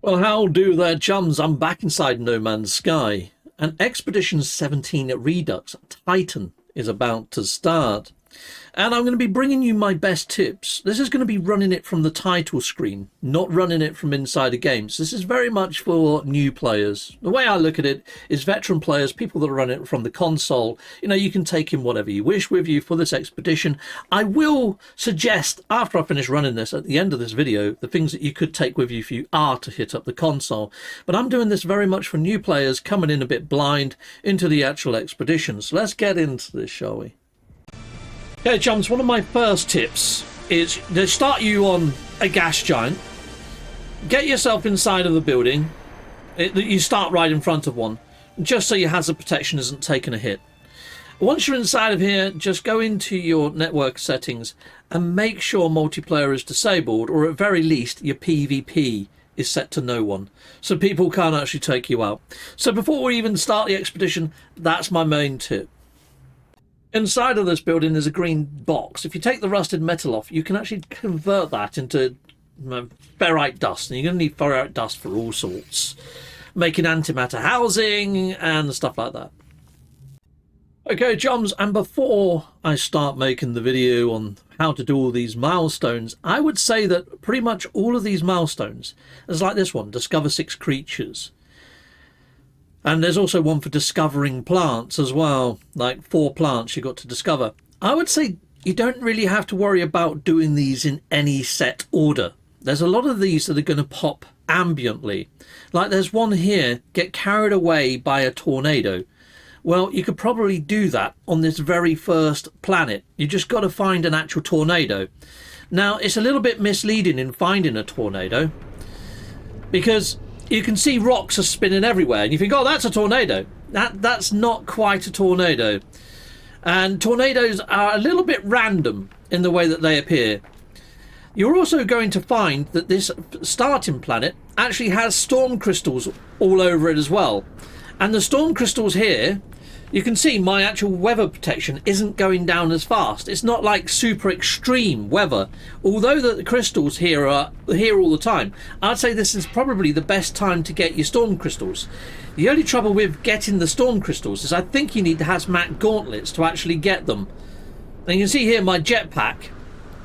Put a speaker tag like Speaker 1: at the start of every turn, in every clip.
Speaker 1: Well, how do there, chums? I'm back inside No Man's Sky, and Expedition 17 at Redux Titan is about to start. And I'm going to be bringing you my best tips. This is going to be running it from the title screen, not running it from inside a game. So this is very much for new players. The way I look at it is veteran players, people that are running it from the console. You know, you can take in whatever you wish with you for this expedition. I will suggest, after I finish running this, at the end of this video, the things that you could take with you if you are to hit up the console. But I'm doing this very much for new players coming in a bit blind into the actual expedition. So let's get into this, shall we? Okay, chums, one of my first tips is they start you on a gas giant. Get yourself inside of the building. You start right in front of one, just so your hazard protection isn't taking a hit. Once you're inside of here, just go into your network settings and make sure multiplayer is disabled, or at very least your PvP is set to no one, so people can't actually take you out. So before we even start the expedition, that's my main tip. Inside of this building is a green box. If you take the rusted metal off, you can actually convert that into ferrite dust. And you're going to need ferrite dust for all sorts. Making antimatter housing and stuff like that. Okay, chums, and before I start making the video on how to do all these milestones, I would say that pretty much all of these milestones, is like this one, discover 6 creatures. And there's also one for discovering plants as well, like 4 plants you got to discover. I would say you don't really have to worry about doing these in any set order. There's a lot of these that are going to pop ambiently. Like there's one here, get carried away by a tornado. Well, you could probably do that on this very first planet. You just got to find an actual tornado. Now, it's a little bit misleading in finding a tornado, because you can see rocks are spinning everywhere and you think, oh, that's a tornado. That's not quite a tornado. And tornadoes are a little bit random in the way that they appear. You're also going to find that this starting planet actually has storm crystals all over it as well. And the storm crystals here, you can see my actual weather protection isn't going down as fast. It's not like super extreme weather. Although the crystals here are here all the time, I'd say this is probably the best time to get your storm crystals. The only trouble with getting the storm crystals is I think you need the hazmat gauntlets to actually get them. And you can see here my jetpack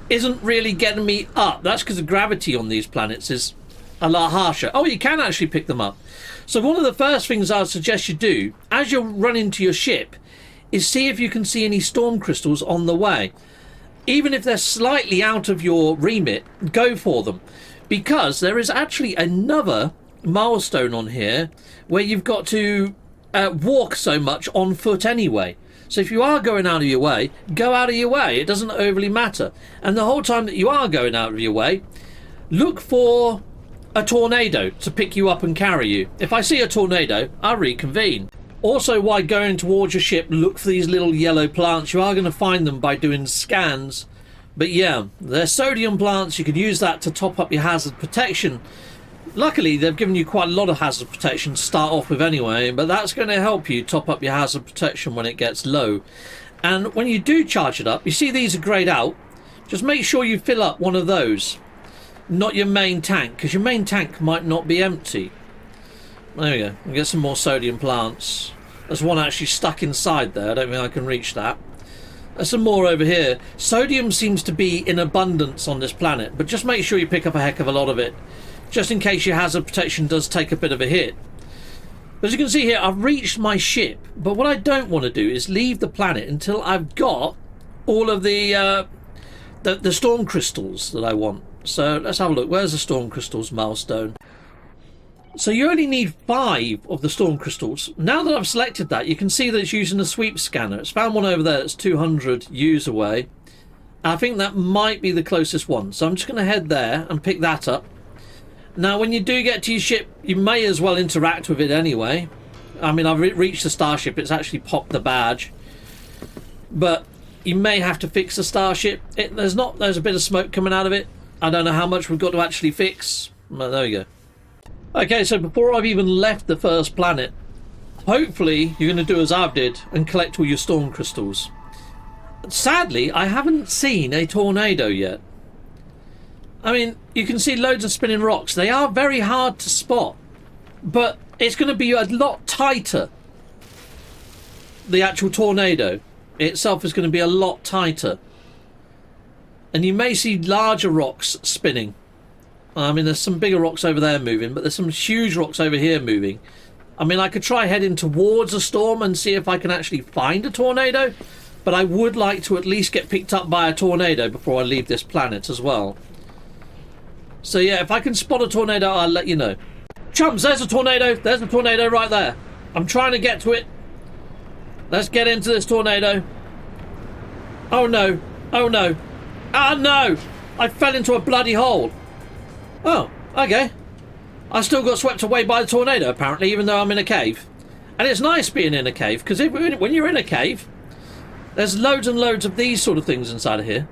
Speaker 1: isn't really getting me up. That's because the gravity on these planets is a lot harsher. Oh, you can actually pick them up. So one of the first things I'd suggest you do as you're running to your ship is see if you can see any storm crystals on the way. Even if they're slightly out of your remit, go for them, because there is actually another milestone on here where you've got to walk so much on foot anyway. So if you are going out of your way, go out of your way. It doesn't overly matter. And the whole time that you are going out of your way, look for a tornado to pick you up and carry you. If I see a tornado, I'll reconvene. Also, while going towards your ship, look for these little yellow plants. You are going to find them by doing scans. But yeah, they're sodium plants. You can use that to top up your hazard protection. Luckily, they've given you quite a lot of hazard protection to start off with anyway, but that's going to help you top up your hazard protection when it gets low. And when you do charge it up, you see these are grayed out. Just make sure you fill up one of those. Not your main tank, because your main tank might not be empty. There we go. We'll get some more sodium plants. There's one actually stuck inside there. I don't think I can reach that. There's some more over here. Sodium seems to be in abundance on this planet, but just make sure you pick up a heck of a lot of it, just in case your hazard protection does take a bit of a hit. But as you can see here, I've reached my ship, but what I don't want to do is leave the planet until I've got all of the storm crystals that I want. So let's have a look. Where's the storm crystals milestone? So you only need 5 of the storm crystals. Now that I've selected that, you can see that it's using a sweep scanner. It's found one over there that's 200 U's away. I think that might be the closest one. So I'm just going to head there and pick that up. Now when you do get to your ship, you may as well interact with it anyway. I mean, I've reached the starship. It's actually popped the badge. But you may have to fix the starship. There's a bit of smoke coming out of it. I don't know how much we've got to actually fix. Well, there we go. Okay, so before I've even left the first planet, hopefully you're going to do as I did and collect all your storm crystals. Sadly, I haven't seen a tornado yet. I mean, you can see loads of spinning rocks. They are very hard to spot, but it's going to be a lot tighter. The actual tornado itself is going to be a lot tighter. And you may see larger rocks spinning. I mean, there's some bigger rocks over there moving, but there's some huge rocks over here moving. I mean, I could try heading towards a storm and see if I can actually find a tornado, but I would like to at least get picked up by a tornado before I leave this planet as well. So yeah, if I can spot a tornado, I'll let you know. Chums, there's a tornado. There's a tornado right there. I'm trying to get to it. Let's get into this tornado. Oh no. Oh no. Ah no! I fell into a bloody hole. Oh, okay. I still got swept away by the tornado, apparently, even though I'm in a cave. And it's nice being in a cave, because when you're in a cave, there's loads and loads of these sort of things inside of here.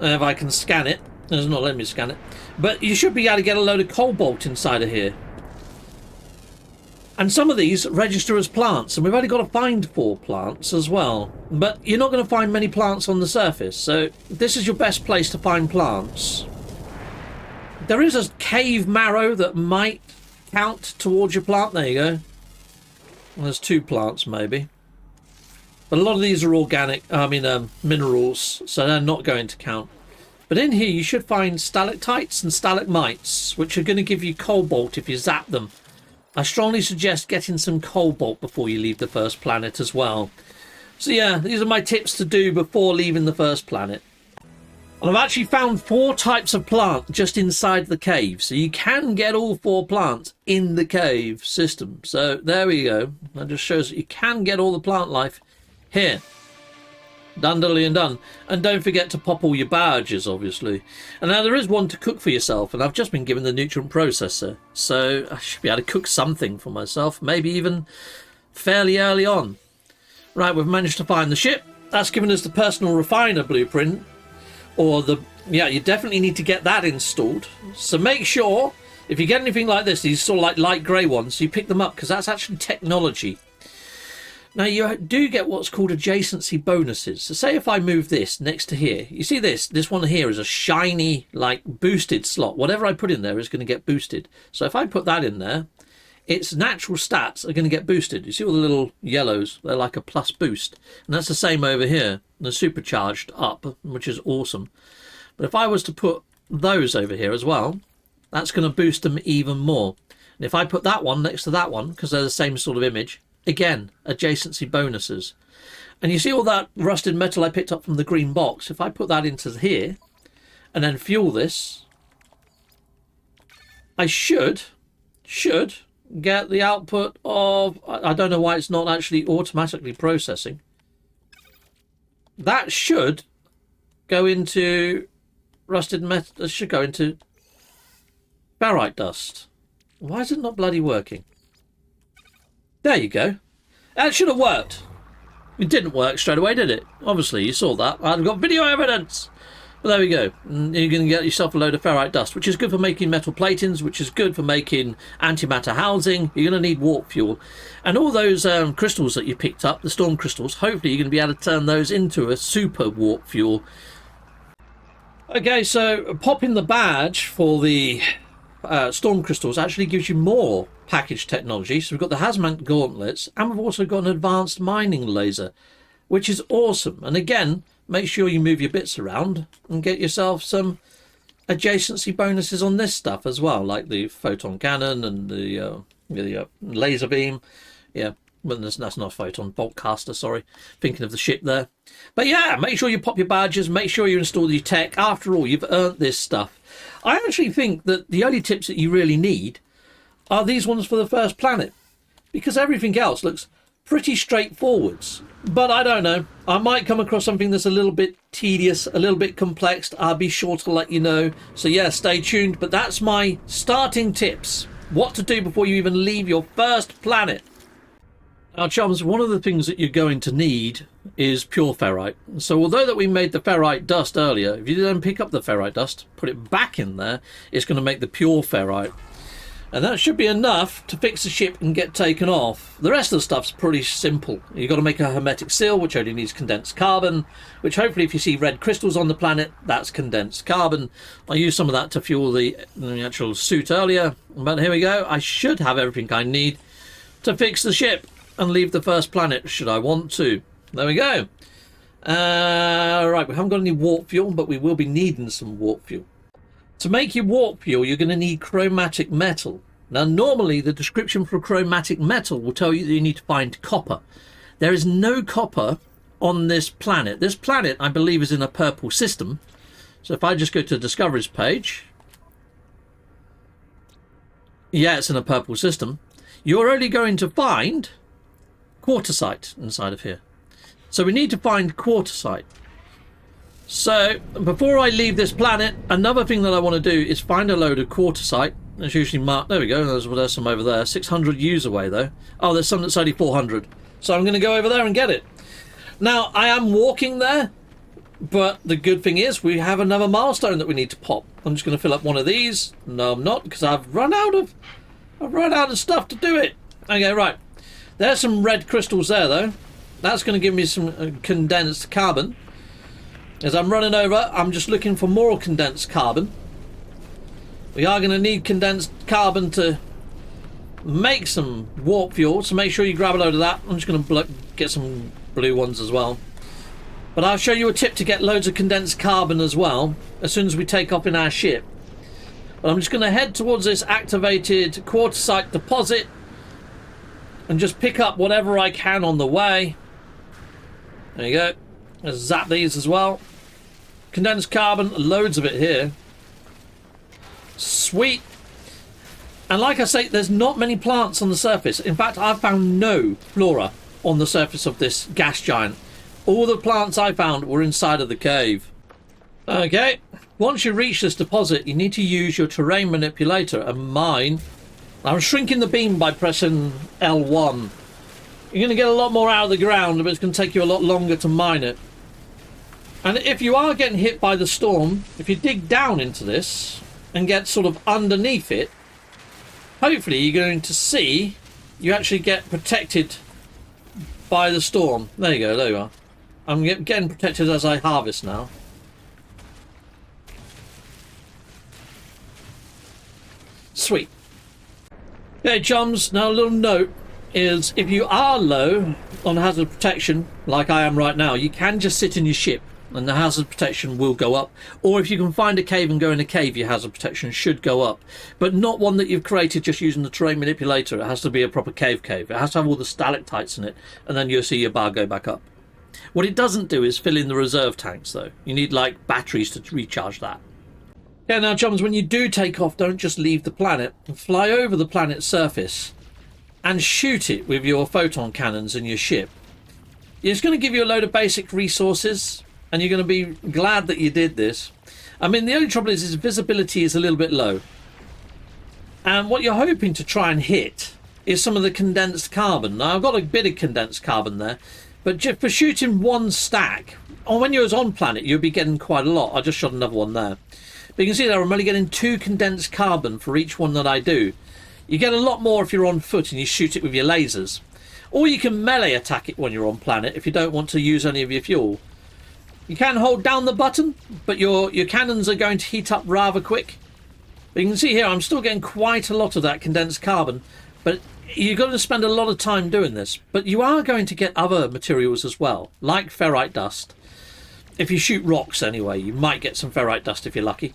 Speaker 1: If I can scan it. It's not letting me scan it. But you should be able to get a load of cobalt inside of here. And some of these register as plants, and we've only got to find 4 plants as well. But you're not going to find many plants on the surface, so this is your best place to find plants. There is a cave marrow that might count towards your plant. There you go. Well, there's 2 plants maybe. But a lot of these are organic, minerals, so they're not going to count. But in here you should find stalactites and stalagmites, which are going to give you cobalt if you zap them. I strongly suggest getting some cobalt before you leave the first planet as well. So yeah, these are my tips to do before leaving the first planet. And I've actually found 4 types of plant just inside the cave. So you can get all 4 plants in the cave system. So there we go. That just shows that you can get all the plant life here. Done, diddly and done. And don't forget to pop all your badges, obviously. And now there is one to cook for yourself, and I've just been given the nutrient processor, so I should be able to cook something for myself, maybe even fairly early on. Right, we've managed to find the ship. That's given us the personal refiner blueprint, or yeah, you definitely need to get that installed. So make sure, if you get anything like this, these sort of like light grey ones, you pick them up, because that's actually technology. Now, you do get what's called adjacency bonuses. So say if I move this next to here, you see this one here is a shiny, like, boosted slot. Whatever I put in there is going to get boosted. So if I put that in there, its natural stats are going to get boosted. You see all the little yellows? They're like a plus boost. And that's the same over here. They're supercharged up, which is awesome. But if I was to put those over here as well, that's going to boost them even more. And if I put that one next to that one, because they're the same sort of image, again, adjacency bonuses. And you see all that rusted metal I picked up from the green box? If I put that into here and then fuel this, I should get the output of... I don't know why it's not actually automatically processing. That should go into rusted metal. It should go into ferrite dust. Why is it not bloody working? There you go. That should have worked. It didn't work straight away, did it? Obviously, you saw that. I've got video evidence. But there we go. You're going to get yourself a load of ferrite dust, which is good for making metal platings, which is good for making antimatter housing. You're going to need warp fuel. And all those crystals that you picked up, the storm crystals, hopefully you're going to be able to turn those into a super warp fuel. Okay, so popping the badge for the storm crystals actually gives you more package technology. So we've got the hazmat gauntlets, and we've also got an advanced mining laser, which is awesome. And again, make sure you move your bits around and get yourself some adjacency bonuses on this stuff as well, like the photon cannon and the laser beam. Yeah, well, that's not a photon, bolt caster, sorry, thinking of the ship there. But yeah, make sure you pop your badges, make sure you install your tech. After all, you've earned this stuff. I actually think that the only tips that you really need are these ones for the first planet, because everything else looks pretty straightforwards. But I don't know, I might come across something that's a little bit tedious, a little bit complex. I'll be sure to let you know. So yeah, stay tuned. But that's my starting tips, what to do before you even leave your first planet. Now chums, one of the things that you're going to need is pure ferrite. So although that we made the ferrite dust earlier, if you then pick up the ferrite dust, put it back in there, it's going to make the pure ferrite. And that should be enough to fix the ship and get taken off. The rest of the stuff's pretty simple. You've got to make a hermetic seal, which only needs condensed carbon, which hopefully if you see red crystals on the planet, that's condensed carbon. I used some of that to fuel the actual suit earlier. But here we go. I should have everything I need to fix the ship and leave the first planet, should I want to. There we go. Right, we haven't got any warp fuel, but we will be needing some warp fuel. To make your warp fuel, you're going to need chromatic metal. Now, normally the description for chromatic metal will tell you that you need to find copper. There is no copper on this planet. This planet, I believe, is in a purple system. So if I just go to the Discoveries page, yeah, it's in a purple system. You're only going to find quartzite inside of here. So we need to find quartzite. So before I leave this planet, another thing that I want to do is find a load of quartzite. It's usually marked. There we go. There's some over there. 600 U's away though. Oh, there's some that's only 400. So I'm going to go over there and get it. Now I am walking there, but the good thing is we have another milestone that we need to pop. I'm just going to fill up one of these. No, I'm not, because I've run out of stuff to do it. Okay, right. There's some red crystals there though. That's going to give me some condensed carbon. As I'm running over, I'm just looking for more condensed carbon. We are going to need condensed carbon to make some warp fuel, so make sure you grab a load of that. I'm just going to get some blue ones as well. But I'll show you a tip to get loads of condensed carbon as well, as soon as we take off in our ship. But I'm just going to head towards this activated quartzite deposit and just pick up whatever I can on the way. There you go. Let's zap these as well. Condensed carbon, loads of it here. Sweet. And like I say, there's not many plants on the surface. In fact, I've found no flora on the surface of this gas giant. All the plants I found were inside of the cave. Okay, once you reach this deposit, you need to use your terrain manipulator and mine. I'm shrinking the beam by pressing L1. You're going to get a lot more out of the ground, but it's going to take you a lot longer to mine it. And if you are getting hit by the storm, if you dig down into this and get sort of underneath it, hopefully you're going to see you actually get protected by the storm. There you go, there you are. I'm getting protected as I harvest now. Sweet. Okay, chums, now a little note is if you are low on hazard protection, like I am right now, you can just sit in your ship and the hazard protection will go up. Or if you can find a cave and go in a cave, your hazard protection should go up. But not one that you've created just using the terrain manipulator. It has to be a proper cave. It has to have all the stalactites in it, and then you'll see your bar go back up. What it doesn't do is fill in the reserve tanks, though. You need, like, batteries to recharge that. Yeah, now, chums, when you do take off, don't just leave the planet. Fly over the planet's surface and shoot it with your photon cannons in your ship. It's going to give you a load of basic resources, and you're going to be glad that you did this. I mean, the only trouble is visibility is a little bit low. And what you're hoping to try and hit is some of the condensed carbon. Now, I've got a bit of condensed carbon there, but just for shooting one stack, or when you was on planet, you'll be getting quite a lot. I just shot another one there. But you can see there, I'm only getting 2 condensed carbon for each one that I do. You get a lot more if you're on foot and you shoot it with your lasers. Or you can melee attack it when you're on planet if you don't want to use any of your fuel. You can hold down the button, but your cannons are going to heat up rather quick. But you can see here, I'm still getting quite a lot of that condensed carbon, but you're going to spend a lot of time doing this. But you are going to get other materials as well, like ferrite dust. If you shoot rocks anyway, you might get some ferrite dust if you're lucky.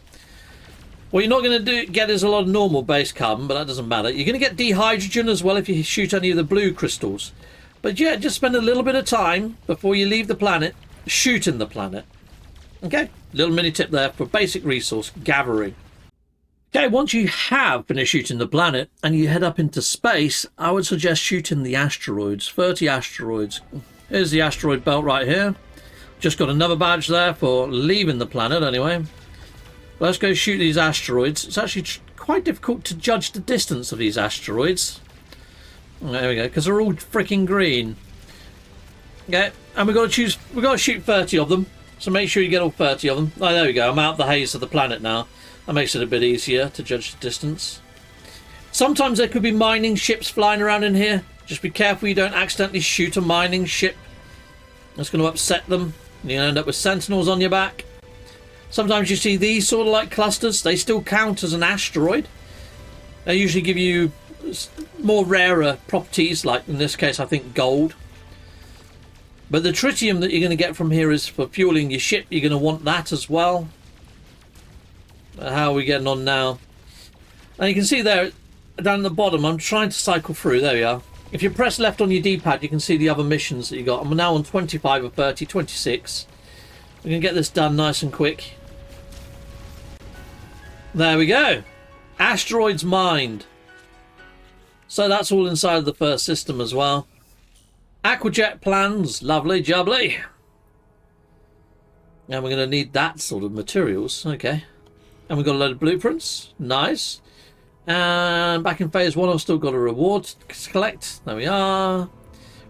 Speaker 1: What you're not going to get is a lot of normal base carbon, but that doesn't matter. You're going to get dihydrogen as well if you shoot any of the blue crystals. But yeah, just spend a little bit of time before you leave the planet shooting the planet. Okay, little mini tip there for basic resource gathering. Okay, once you have finished shooting the planet and you head up into space, I would suggest shooting the asteroids. 30 asteroids. Here's the asteroid belt right here. Just got another badge there for leaving the planet anyway. Let's go shoot these asteroids. It's actually quite difficult to judge the distance of these asteroids. There we go, because they're all freaking green. Okay, and we've got to shoot 30 of them. So make sure you get all 30 of them. Oh, there we go. I'm out of the haze of the planet now. That makes it a bit easier to judge the distance. Sometimes there could be mining ships flying around in here. Just be careful you don't accidentally shoot a mining ship. That's going to upset them. You're going to end up with sentinels on your back. Sometimes you see these sort of like clusters. They still count as an asteroid. They usually give you more rarer properties, like in this case I think gold. But the tritium that you're going to get from here is for fueling your ship. You're going to want that as well. How are we getting on now? And you can see there down at the bottom, I'm trying to cycle through. There we are. If you press left on your D-pad, you can see the other missions that you got. I'm now on 25 of 30, 26. We're going to get this done nice and quick. There we go. Asteroids mined. So that's all inside of the first system as well. Aquajet plans. Lovely jubbly. And we're going to need that sort of materials. Okay. And we've got a load of blueprints. Nice. And back in phase 1, I've still got a reward to collect. There we are.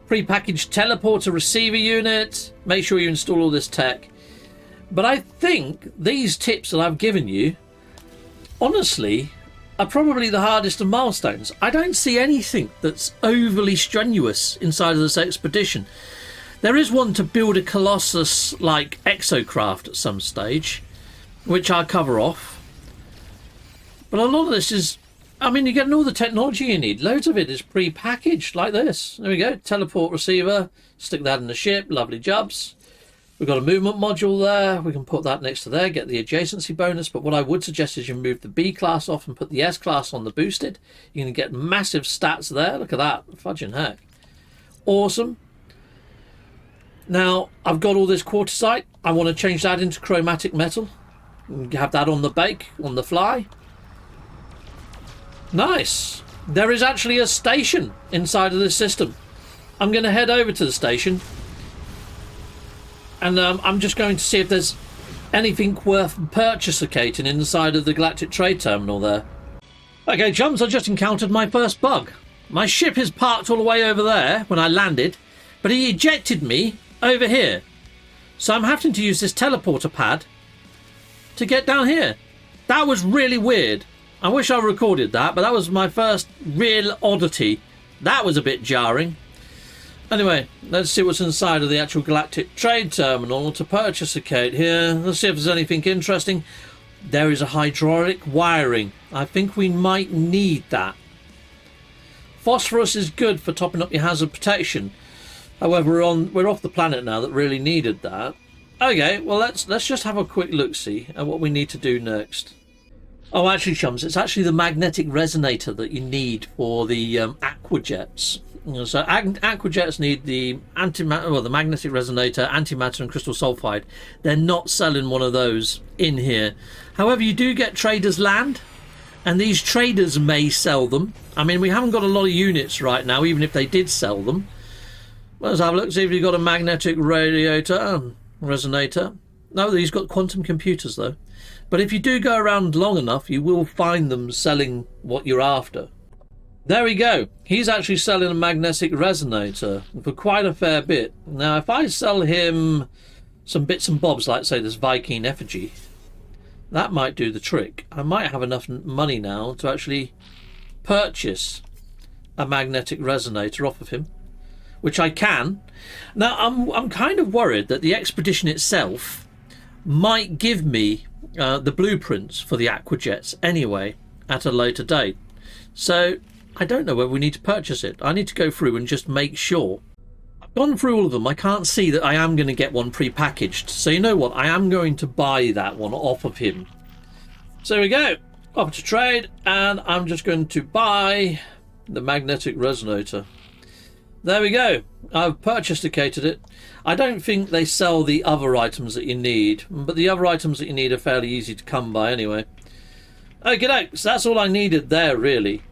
Speaker 1: Pre-packaged teleporter receiver unit. Make sure you install all this tech. But I think these tips that I've given you, honestly, are probably the hardest of milestones. I don't see anything that's overly strenuous inside of this expedition. There is one to build a Colossus-like exocraft at some stage, which I'll cover off. But a lot of this is, I mean, you're getting all the technology you need. Loads of it is pre-packaged like this. There we go. Teleport receiver. Stick that in the ship. Lovely jobs. We've got a movement module there. We can put that next to there. Get the adjacency bonus. But what I would suggest is you move the B class off and put the S class on the boosted. You're going to get massive stats there. Look at that. Fudging heck. Awesome. Now, I've got all this quartzite. I want to change that into chromatic metal. Have that on the bake, on the fly. Nice. There is actually a station inside of this system. I'm going to head over to the station. And I'm just going to see if there's anything worth purchasing inside of the Galactic Trade Terminal there. Okay, chums, I just encountered my first bug. My ship is parked all the way over there when I landed, but he ejected me over here. So I'm having to use this teleporter pad to get down here. That was really weird. I wish I recorded that, but that was my first real oddity. That was a bit jarring. Anyway, let's see what's inside of the actual Galactic Trade Terminal to purchase a code here. Let's see if there's anything interesting. There is a hydraulic wiring. I think we might need that. Phosphorus is good for topping up your hazard protection. However, we're off the planet now that really needed that. Okay, well let's just have a quick look-see at what we need to do next. Oh, actually, chums, it's actually the magnetic resonator that you need for the aquajets. So aquajets need the the magnetic resonator, antimatter, and crystal sulfide. They're not selling one of those in here. However, you do get traders land, and these traders may sell them. I mean, we haven't got a lot of units right now, even if they did sell them. Let's have a look, see if you've got a magnetic resonator. No, these got quantum computers though. But if you do go around long enough, you will find them selling what you're after. There we go. He's actually selling a magnetic resonator for quite a fair bit. Now, if I sell him some bits and bobs, like say this Viking effigy, that might do the trick. I might have enough money now to actually purchase a magnetic resonator off of him, which I can. Now, I'm kind of worried that the expedition itself might give me the blueprints for the aquajets anyway at a later date. So I don't know whether we need to purchase it. I need to go through and just make sure. I've gone through all of them. I can't see that I am going to get one pre-packaged. So you know what? I am going to buy that one off of him. So here we go. Off to trade. And I'm just going to buy the magnetic resonator. There we go. I've purchased-icated it. I don't think they sell the other items that you need, but the other items that you need are fairly easy to come by anyway. Okay, so that's all I needed there, really.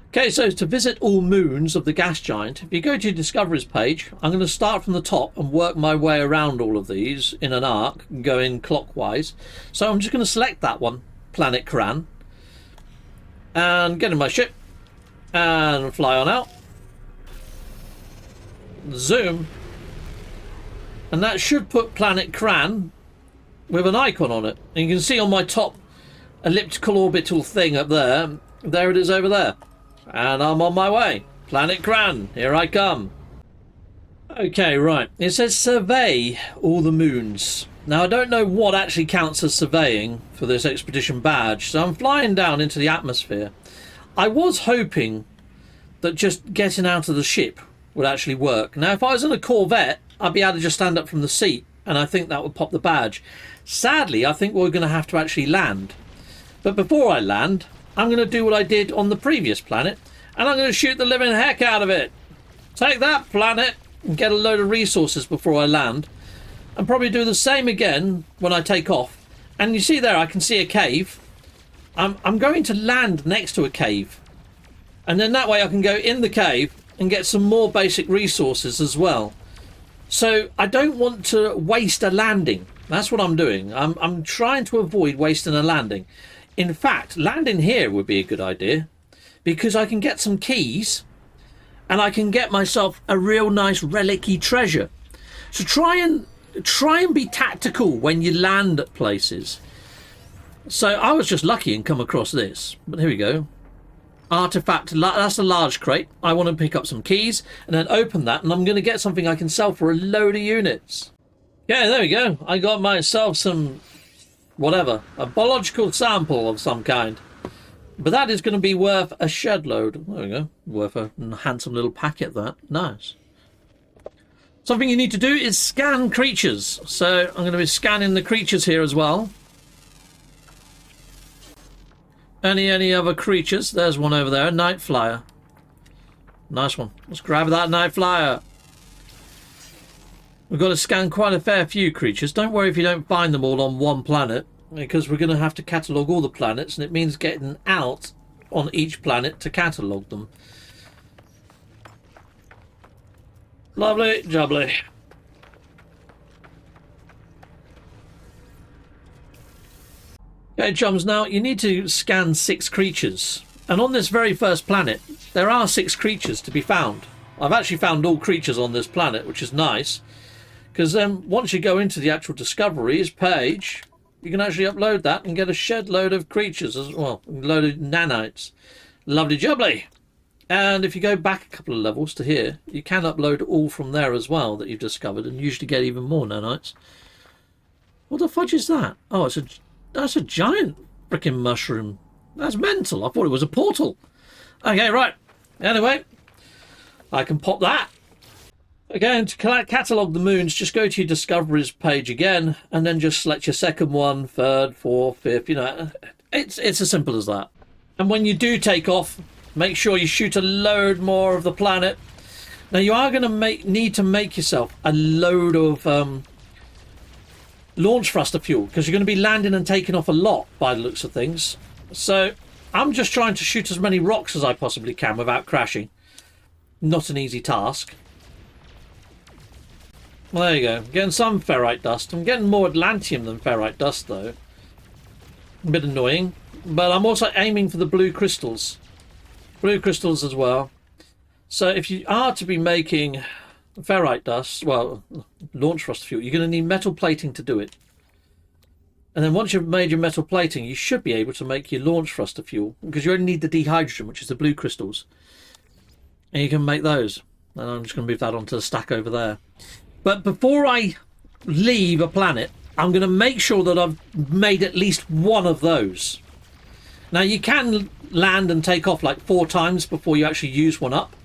Speaker 1: Okay, so to visit all moons of the gas giant, if you go to your discoveries page, I'm going to start from the top and work my way around all of these in an arc, going clockwise. So I'm just going to select that one, Planet Kran, and get in my ship and fly on out. Zoom, and that should put Planet Kran with an icon on it. And you can see on my top elliptical orbital thing up there, there it is over there. And I'm on my way. Planet Cran, here I come. Okay, right. It says survey all the moons. Now, I don't know what actually counts as surveying for this expedition badge, so I'm flying down into the atmosphere. I was hoping that just getting out of the ship would actually work. Now, if I was in a Corvette, I'd be able to just stand up from the seat, and I think that would pop the badge. Sadly, I think we're going to have to actually land. But before I land, I'm going to do what I did on the previous planet, and I'm going to shoot the living heck out of it. Take that, planet, and get a load of resources before I land. And probably do the same again when I take off. And you see there, I can see a cave. I'm going to land next to a cave. And then that way I can go in the cave and get some more basic resources as well. So I don't want to waste a landing. That's what I'm doing. I'm trying to avoid wasting a landing. In fact, landing here would be a good idea, because I can get some keys and I can get myself a real nice relic-y treasure. So try and be tactical when you land at places. So I was just lucky and come across this. But here we go. Artifact, that's a large crate. I want to pick up some keys and then open that, and I'm going to get something I can sell for a load of units. Yeah, there we go. I got myself some, whatever, a biological sample of some kind. But that is going to be worth a shed load. There we go. Worth a handsome little packet, that. Nice. Something you need to do is scan creatures. So I'm going to be scanning the creatures here as well. Any other creatures? There's one over there, a night flyer. Nice one. Let's grab that night flyer. We've got to scan quite a fair few creatures. Don't worry if you don't find them all on one planet, because we're going to have to catalogue all the planets, and it means getting out on each planet to catalogue them. Lovely jubbly. Okay, chums, now you need to scan 6 creatures. And on this very first planet, there are 6 creatures to be found. I've actually found all creatures on this planet, which is nice. Because then once you go into the actual discoveries page, you can actually upload that and get a shed load of creatures as well. A load of nanites. Lovely jubbly. And if you go back a couple of levels to here, you can upload all from there as well that you've discovered, and usually get even more nanites. What the fudge is that? Oh, that's a giant freaking mushroom. That's mental. I thought it was a portal. Okay, right. Anyway, I can pop that. Again, to catalogue the moons, just go to your discoveries page again, and then just select your second one, third, fourth, fifth. You know, it's as simple as that. And when you do take off, make sure you shoot a load more of the planet. Now you are going to need to make yourself a load of launch thruster fuel, because you're going to be landing and taking off a lot by the looks of things. So I'm just trying to shoot as many rocks as I possibly can without crashing. Not an easy task. Well, there you go. Getting some ferrite dust. I'm getting more Atlantium than ferrite dust though. A bit annoying. But I'm also aiming for the blue crystals. Blue crystals as well. So if you are to be making ferrite dust, well, launch thrust fuel, you're going to need metal plating to do it. And then once you've made your metal plating, you should be able to make your launch thruster fuel, because you only need the dihydrogen, which is the blue crystals. And you can make those. And I'm just going to move that onto the stack over there. But before I leave a planet, I'm going to make sure that I've made at least one of those. Now you can land and take off like 4 times before you actually use one up.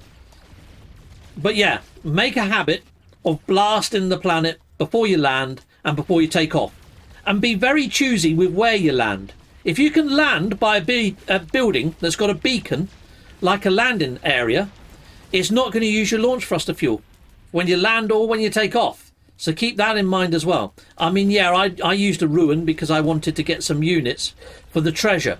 Speaker 1: But yeah, make a habit of blasting the planet before you land and before you take off. And be very choosy with where you land. If you can land by a building that's got a beacon, like a landing area, it's not going to use your launch thruster fuel when you land or when you take off. So keep that in mind as well. I mean, yeah, I used a ruin because I wanted to get some units for the treasure.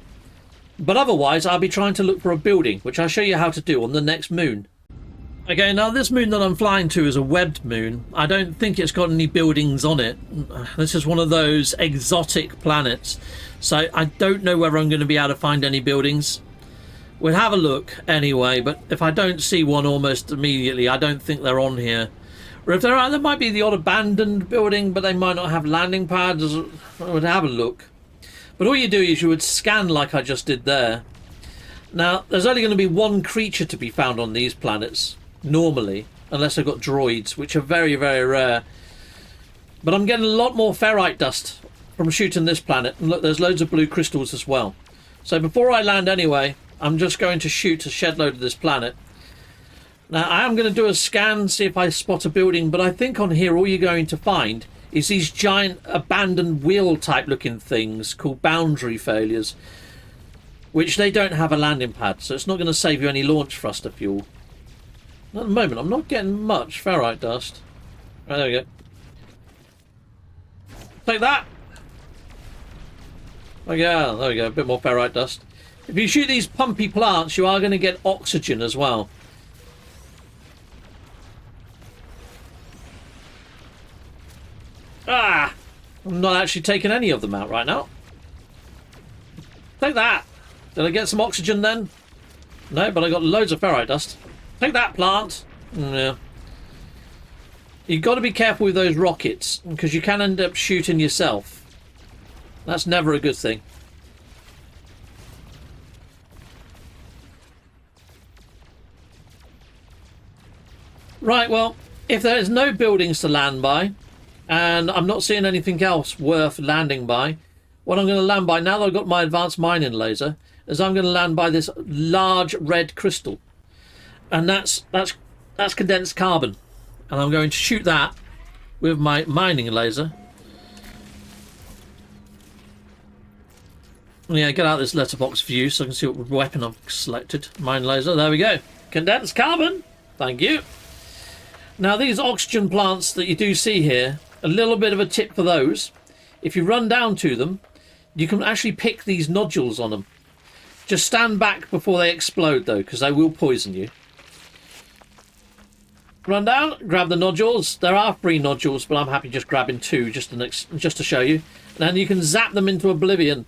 Speaker 1: But otherwise, I'll be trying to look for a building, which I'll show you how to do on the next moon. Okay, now this moon that I'm flying to is a webbed moon. I don't think it's got any buildings on it. This is one of those exotic planets. So I don't know whether I'm going to be able to find any buildings. We'll have a look anyway, but if I don't see one almost immediately, I don't think they're on here. Or if there are, there might be the odd abandoned building, but they might not have landing pads. I would have a look. But all you do is you would scan like I just did there. Now, there's only going to be one creature to be found on these planets, normally, unless I've got droids, which are very, very rare. But I'm getting a lot more ferrite dust from shooting this planet. And look, there's loads of blue crystals as well. So before I land anyway, I'm just going to shoot a shed load of this planet. Now, I am going to do a scan, see if I spot a building, but I think on here all you're going to find is these giant abandoned wheel type looking things called boundary failures, which they don't have a landing pad, so it's not going to save you any launch thruster fuel. At the moment, I'm not getting much ferrite dust. Right, there we go. Take that! Oh yeah, there we go, a bit more ferrite dust. If you shoot these pumpy plants, you are going to get oxygen as well. Ah! I'm not actually taking any of them out right now. Take that! Did I get some oxygen then? No, but I got loads of ferrite dust. Take that, plant! Yeah. You've got to be careful with those rockets, because you can end up shooting yourself. That's never a good thing. Right, well, if there is no buildings to land by, and I'm not seeing anything else worth landing by, what I'm going to land by, now that I've got my advanced mining laser, is I'm going to land by this large red crystal. And that's condensed carbon. And I'm going to shoot that with my mining laser. Yeah, get out this letterbox view so I can see what weapon I've selected. Mine laser, there we go. Condensed carbon, thank you. Now these oxygen plants that you do see here, a little bit of a tip for those. If you run down to them, you can actually pick these nodules on them. Just stand back before they explode though, because they will poison you. Run down, grab the nodules. There are 3 nodules, but I'm happy just grabbing 2 just to show you. And then you can zap them into oblivion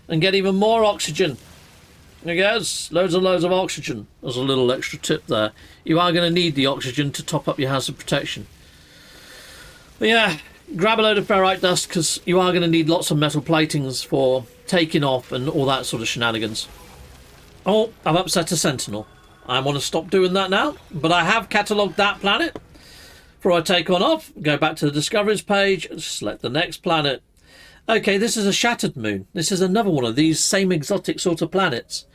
Speaker 1: and get even more oxygen. There goes, loads and loads of oxygen. There's a little extra tip there. You are going to need the oxygen to top up your hazard protection. But yeah, grab a load of ferrite dust because you are going to need lots of metal platings for taking off and all that sort of shenanigans. Oh, I've upset a sentinel. I want to stop doing that now, but I have catalogued that planet. Before I take on off, go back to the discoveries page and select the next planet. Okay, this is a shattered moon. This is another one of these same exotic sort of planets.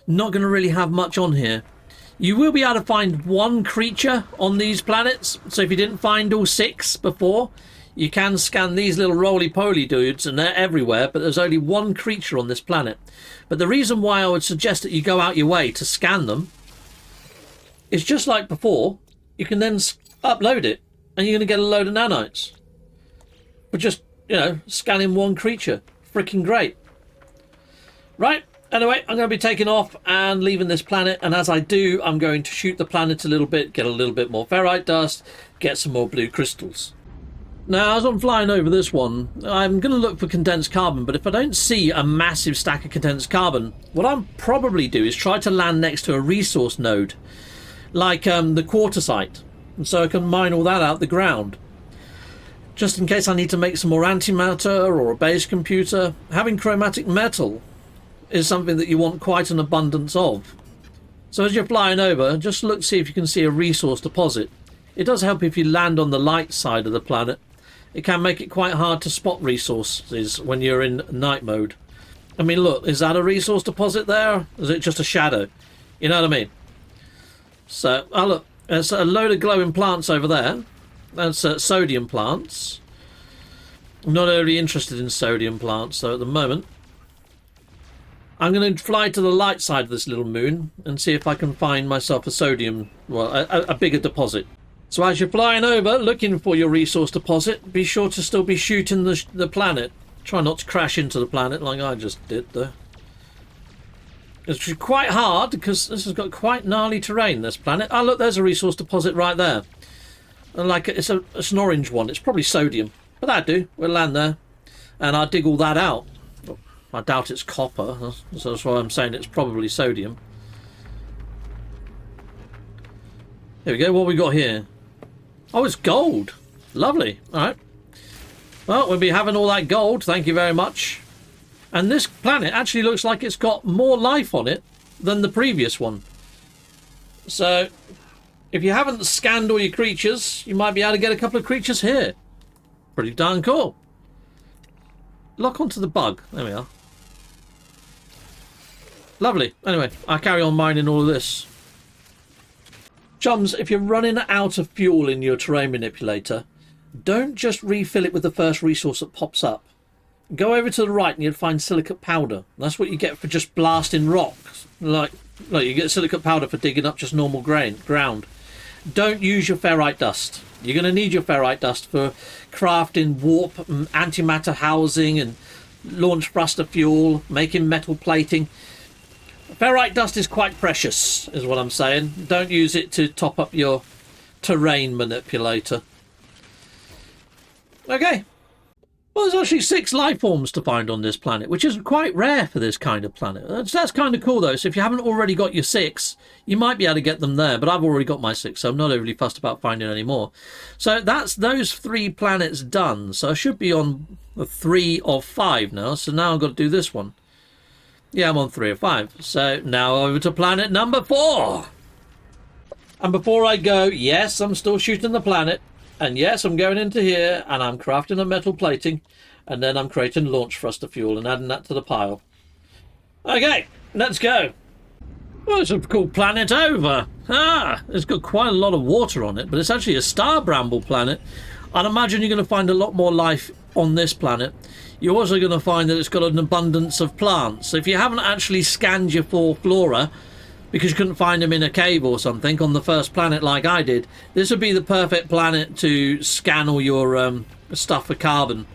Speaker 1: Not going to really have much on here. You will be able to find 1 creature on these planets. So if you didn't find all 6 before, you can scan these little roly-poly dudes and they're everywhere, but there's only 1 creature on this planet. But the reason why I would suggest that you go out your way to scan them is just like before, you can then upload it and you're going to get a load of nanites. But just, you know, scanning 1 creature. Freaking great. Right, anyway, I'm going to be taking off and leaving this planet, and as I do, I'm going to shoot the planet a little bit, get a little bit more ferrite dust, get some more blue crystals. Now, as I'm flying over this one, I'm going to look for condensed carbon, but if I don't see a massive stack of condensed carbon, what I'll probably do is try to land next to a resource node, like the quartzite, and so I can mine all that out the ground. Just in case I need to make some more antimatter or a base computer, having chromatic metal is something that you want quite an abundance of. So as you're flying over, just look to see if you can see a resource deposit. It does help if you land on the light side of the planet. It can make it quite hard to spot resources when you're in night mode. I mean, look, is that a resource deposit there? Or is it just a shadow? You know what I mean? So, oh look, there's a load of glowing plants over there. That's sodium plants. I'm not really interested in sodium plants though at the moment. I'm going to fly to the light side of this little moon and see if I can find myself a sodium, well, a bigger deposit. So as you're flying over looking for your resource deposit, be sure to still be shooting the planet. Try not to crash into the planet like I just did though. It's quite hard because this has got quite gnarly terrain, this planet. Oh look, there's a resource deposit right there. And like it's an orange one. It's probably sodium. But that'd do. We'll land there. And I'll dig all that out. I doubt it's copper. So that's why I'm saying it's probably sodium. Here we go. What we got here? Oh, it's gold. Lovely. Alright. Well, we'll be having all that gold. Thank you very much. And this planet actually looks like it's got more life on it than the previous one. So if you haven't scanned all your creatures, you might be able to get a couple of creatures here. Pretty darn cool. Lock onto the bug. There we are. Lovely. Anyway, I'll carry on mining all of this. Chums, if you're running out of fuel in your terrain manipulator, don't just refill it with the first resource that pops up. Go over to the right and you'll find silicate powder. That's what you get for just blasting rocks. Like you get silicate powder for digging up just normal ground. Don't use your ferrite dust. You're going to need your ferrite dust for crafting warp, antimatter housing and launch thruster fuel, making metal plating. Ferrite dust is quite precious, is what I'm saying. Don't use it to top up your terrain manipulator. Okay. Well, there's actually 6 life forms to find on this planet, which is quite rare for this kind of planet. That's kind of cool, though. So if you haven't already got your 6, you might be able to get them there. But I've already got my 6, so I'm not overly fussed about finding any more. So that's those 3 planets done. So I should be on 3 of 5 now. So now I've got to do this one. Yeah, I'm on 3 of 5. So now over to planet number 4. And before I go, yes, I'm still shooting the planet. And yes, I'm going into here and I'm crafting a metal plating. And then I'm creating launch thruster fuel and adding that to the pile. Okay, let's go. Well, it's a cool planet over. It's got quite a lot of water on it, but it's actually a star bramble planet. I'd imagine you're going to find a lot more life on this planet. You're also going to find that it's got an abundance of plants. So if you haven't actually scanned your 4 flora, because you couldn't find them in a cave or something on the first planet like I did, this would be the perfect planet to scan all your stuff for carbon.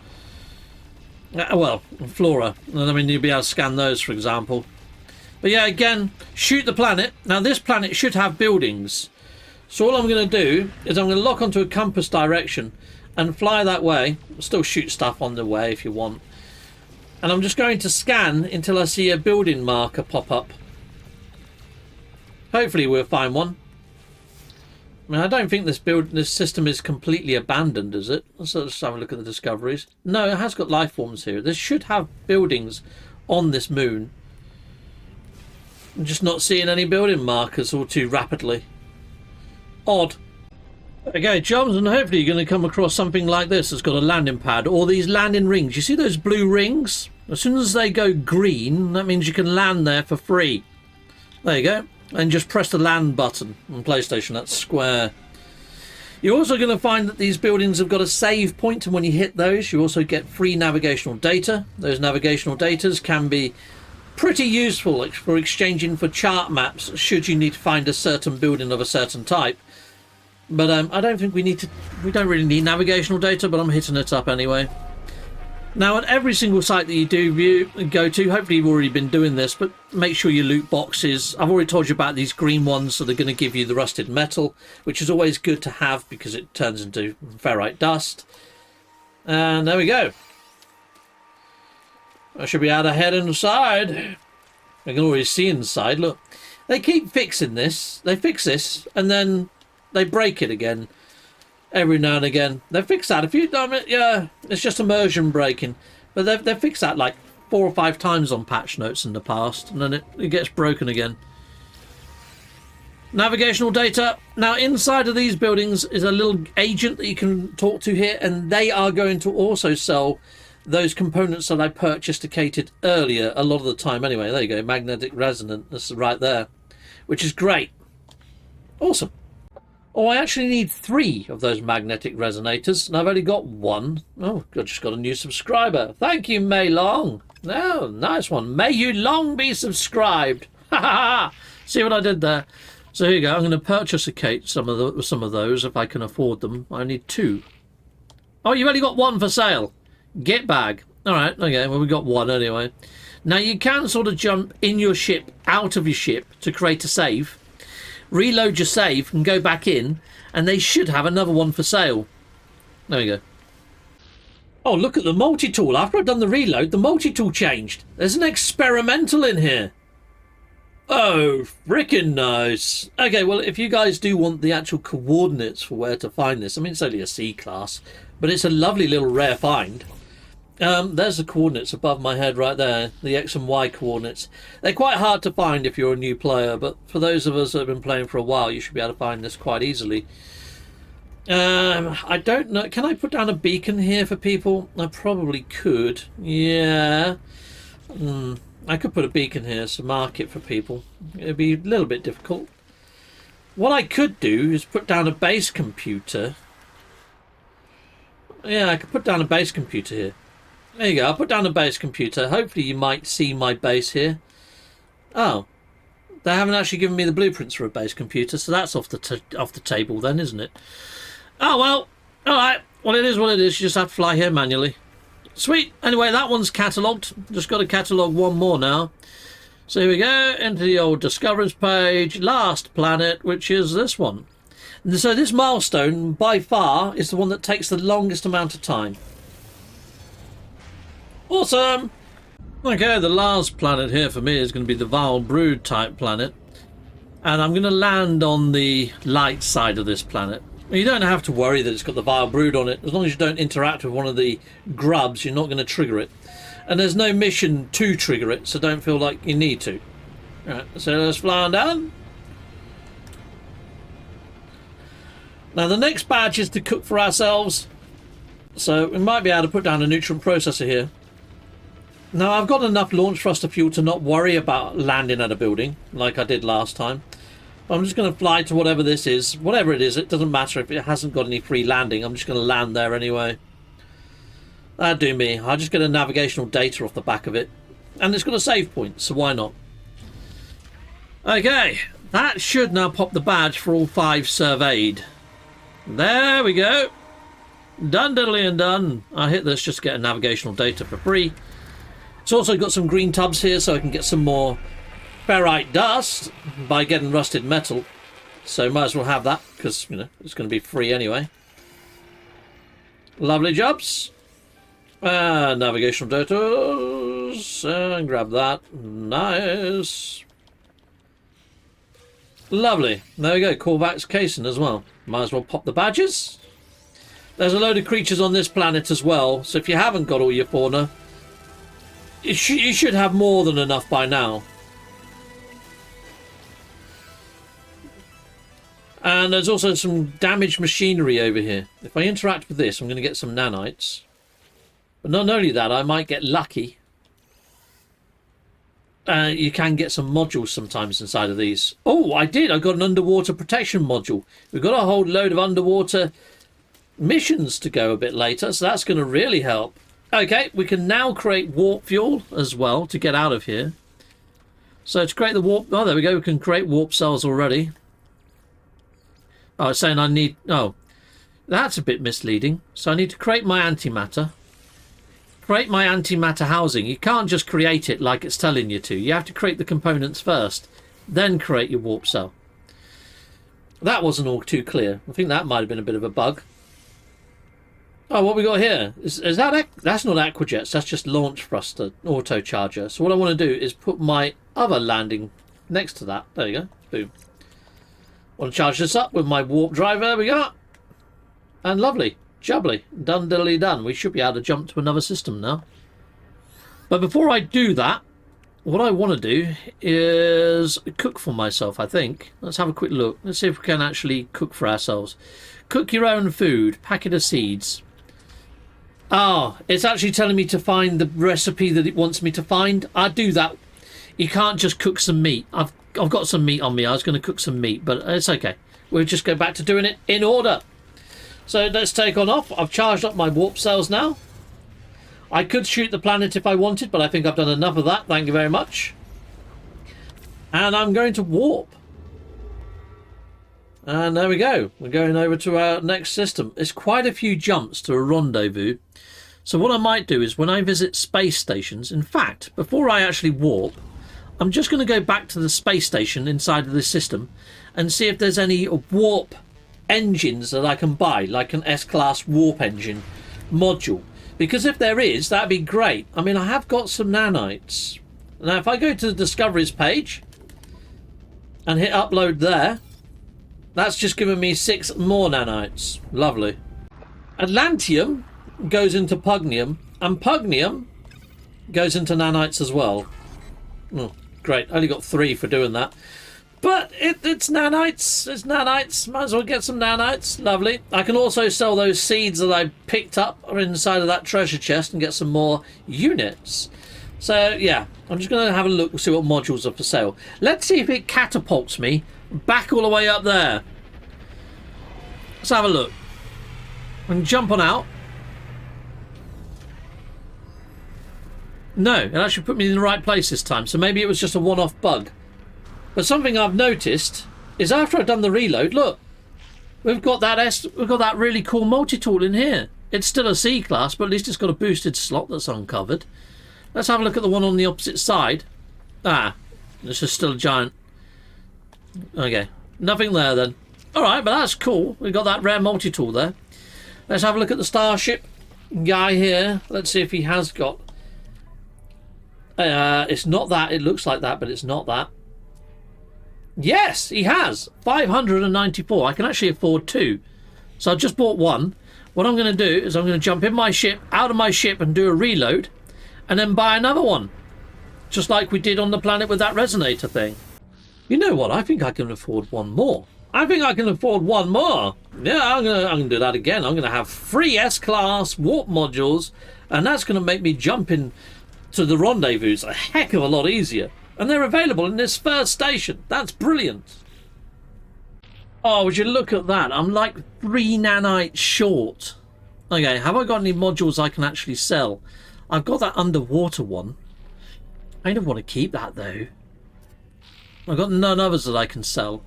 Speaker 1: Well, flora. I mean, you'll be able to scan those, for example. But yeah, again, shoot the planet. Now, this planet should have buildings. So all I'm going to do is I'm going to lock onto a compass direction and fly that way. Still shoot stuff on the way if you want. And I'm just going to scan until I see a building marker pop up. Hopefully we'll find one. I mean, I don't think this system is completely abandoned, is it? Let's have a look at the discoveries. No, it has got life forms here. This should have buildings on this moon. I'm just not seeing any building markers all too rapidly. Odd. Okay, chums, and hopefully you're going to come across something like this that's got a landing pad, or these landing rings. You see those blue rings? As soon as they go green, that means you can land there for free. There you go. And just press the land button on PlayStation. That's square. You're also going to find that these buildings have got a save point, and when you hit those, you also get free navigational data. Those navigational data can be pretty useful for exchanging for chart maps should you need to find a certain building of a certain type. But I don't think we don't really need navigational data, but I'm hitting it up anyway. Now, at every single site that you do go to, hopefully you've already been doing this, but make sure you loot boxes. I've already told you about these green ones, so they're going to give you the rusted metal, which is always good to have because it turns into ferrite dust. And there we go. I should be able to head inside. I can already see inside. Look, they keep fixing this. They fix this, and then they break it again. Every now and again. They've fixed that a few times. Yeah, it's just immersion breaking. But they've fixed that like 4 or 5 times on patch notes in the past. And then it gets broken again. Navigational data. Now, inside of these buildings is a little agent that you can talk to here. And they are going to also sell those components that I purchased earlier. A lot of the time anyway. There you go. Magnetic resonance. This is right there. Which is great. Awesome. Oh, I actually need 3 of those magnetic resonators, and I've only got 1. Oh, I just got a new subscriber. Thank you, May Long. Oh, nice one. May you long be subscribed. Ha ha ha. See what I did there? So here you go. I'm going to purchase some of those if I can afford them. I need 2. Oh, you've only got 1 for sale. Get bag. All right. Okay. Well, we got 1 anyway. Now you can sort of jump in your ship, out of your ship to create a save. Reload your save and go back in, and they should have another one for sale. There we go. Oh, look at the multi-tool. After I've done the reload, the multi-tool changed. There's an experimental in here. Oh, frickin' nice. Okay, well, if you guys do want the actual coordinates for where to find this, I mean, it's only a C class, but it's a lovely little rare find. There's the coordinates above my head right there, the X and Y coordinates. They're quite hard to find if you're a new player, but for those of us that have been playing for a while, you should be able to find this quite easily. I don't know. Can I put down a beacon here for people? I probably could. Yeah. I could put a beacon here to mark it for people. It'd be a little bit difficult. What I could do is put down a base computer. Yeah, I could put down a base computer here. There you go. I'll put down a base computer. Hopefully you might see my base here. Oh. They haven't actually given me the blueprints for a base computer, so that's off the table then, isn't it? Oh, well. All right. Well, it is what it is. You just have to fly here manually. Sweet. Anyway, that one's catalogued. Just got to catalogue one more now. So here we go. Into the old discoveries page. Last planet, which is this one. So this milestone, by far, is the one that takes the longest amount of time. Awesome! Okay, the last planet here for me is going to be the Vile Brood type planet. And I'm going to land on the light side of this planet. You don't have to worry that it's got the Vile Brood on it. As long as you don't interact with one of the grubs, you're not going to trigger it. And there's no mission to trigger it, so don't feel like you need to. Alright, so let's fly on down. Now the next badge is to cook for ourselves. So we might be able to put down a nutrient processor here. Now I've got enough launch thruster fuel to not worry about landing at a building like I did last time. I'm just going to fly to whatever this is. Whatever it is, it doesn't matter if it hasn't got any free landing. I'm just going to land there anyway. That'd do me. I'll just get a navigational data off the back of it. And it's got a save point, so why not? Okay, that should now pop the badge for all 5 surveyed. There we go. Done diddly and done. I'll hit this just to get a navigational data for free. It's also got some green tubs here so I can get some more ferrite dust by getting rusted metal. So might as well have that because, you know, it's going to be free anyway. Lovely jobs. Navigational data. And grab that. Nice. Lovely. There we go. Corvax casing as well. Might as well pop the badges. There's a load of creatures on this planet as well. So if you haven't got all your fauna, you should have more than enough by now. And there's also some damaged machinery over here. If I interact with this, I'm going to get some nanites. But not only that, I might get lucky. You can get some modules sometimes inside of these. Oh, I did. I got an underwater protection module. We've got a whole load of underwater missions to go a bit later, so that's going to really help. Okay, we can now create warp fuel as well to get out of here. So to create the warp... Oh, there we go. We can create warp cells already. Oh, it's saying I need... Oh, that's a bit misleading. So I need to create my antimatter. Create my antimatter housing. You can't just create it like it's telling you to. You have to create the components first, then create your warp cell. That wasn't all too clear. I think that might have been a bit of a bug. Oh, what we got here? Is that... That's not aquajets. That's just launch thruster auto charger. So what I want to do is put my other landing next to that. There you go. Boom. Want to charge this up with my warp driver. We got. And lovely. Jubbly. Done diddly done. We should be able to jump to another system now. But before I do that, what I want to do is cook for myself, I think. Let's have a quick look. Let's see if we can actually cook for ourselves. Cook your own food. Packet of seeds. Ah, it's actually telling me to find the recipe that it wants me to find. I do that. You can't just cook some meat. I've got some meat on me. I was going to cook some meat, but it's okay. We'll just go back to doing it in order. So let's take on off. I've charged up my warp cells now. I could shoot the planet if I wanted, but I think I've done enough of that. Thank you very much. And I'm going to warp. And there we go. We're going over to our next system. It's quite a few jumps to a rendezvous. So what I might do is when I visit space stations, in fact, before I actually warp, I'm just going to go back to the space station inside of this system and see if there's any warp engines that I can buy, like an S-class warp engine module. Because if there is, that'd be great. I mean, I have got some nanites. Now, if I go to the discoveries page and hit upload there, that's just given me 6 more nanites. Lovely. Atlantium goes into pugnium, And pugnium goes into nanites as well. Oh, great. Only got 3 for doing that. But it's nanites. It's nanites. Might as well get some nanites. Lovely. I can also sell those seeds that I picked up inside of that treasure chest and get some more units. So, yeah. I'm just going to have a look and see what modules are for sale. Let's see if it catapults me back all the way up there. Let's have a look. I can jump on out. No, it actually put me in the right place this time. So maybe it was just a one-off bug. But something I've noticed is after I've done the reload, look, we've got that really cool multi-tool in here. It's still a C class, but at least it's got a boosted slot that's uncovered. Let's have a look at the one on the opposite side. Ah, this is still a giant. Okay, nothing there then. All right, but that's cool. We've got that rare multi-tool there. Let's have a look at the Starship guy here. Let's see if he has got... it's not that. It looks like that, but it's not that. Yes, he has 594. I can actually afford 2, so I just bought 1. What I'm going to do is I'm going to jump in my ship, out of my ship, and do a reload, and then buy another one, just like we did on the planet with that resonator thing. You know what? I think I can afford 1 more. I think I can afford 1 more. Yeah, I'm gonna do that again. I'm going to have 3 S-class warp modules, and that's going to make me jump in to the rendezvous a heck of a lot easier. And they're available in this first station. That's brilliant. Oh, would you look at that? I'm like 3 nanites short. Okay, have I got any modules I can actually sell? I've got that underwater one. I don't want to keep that though. I've got none others that I can sell.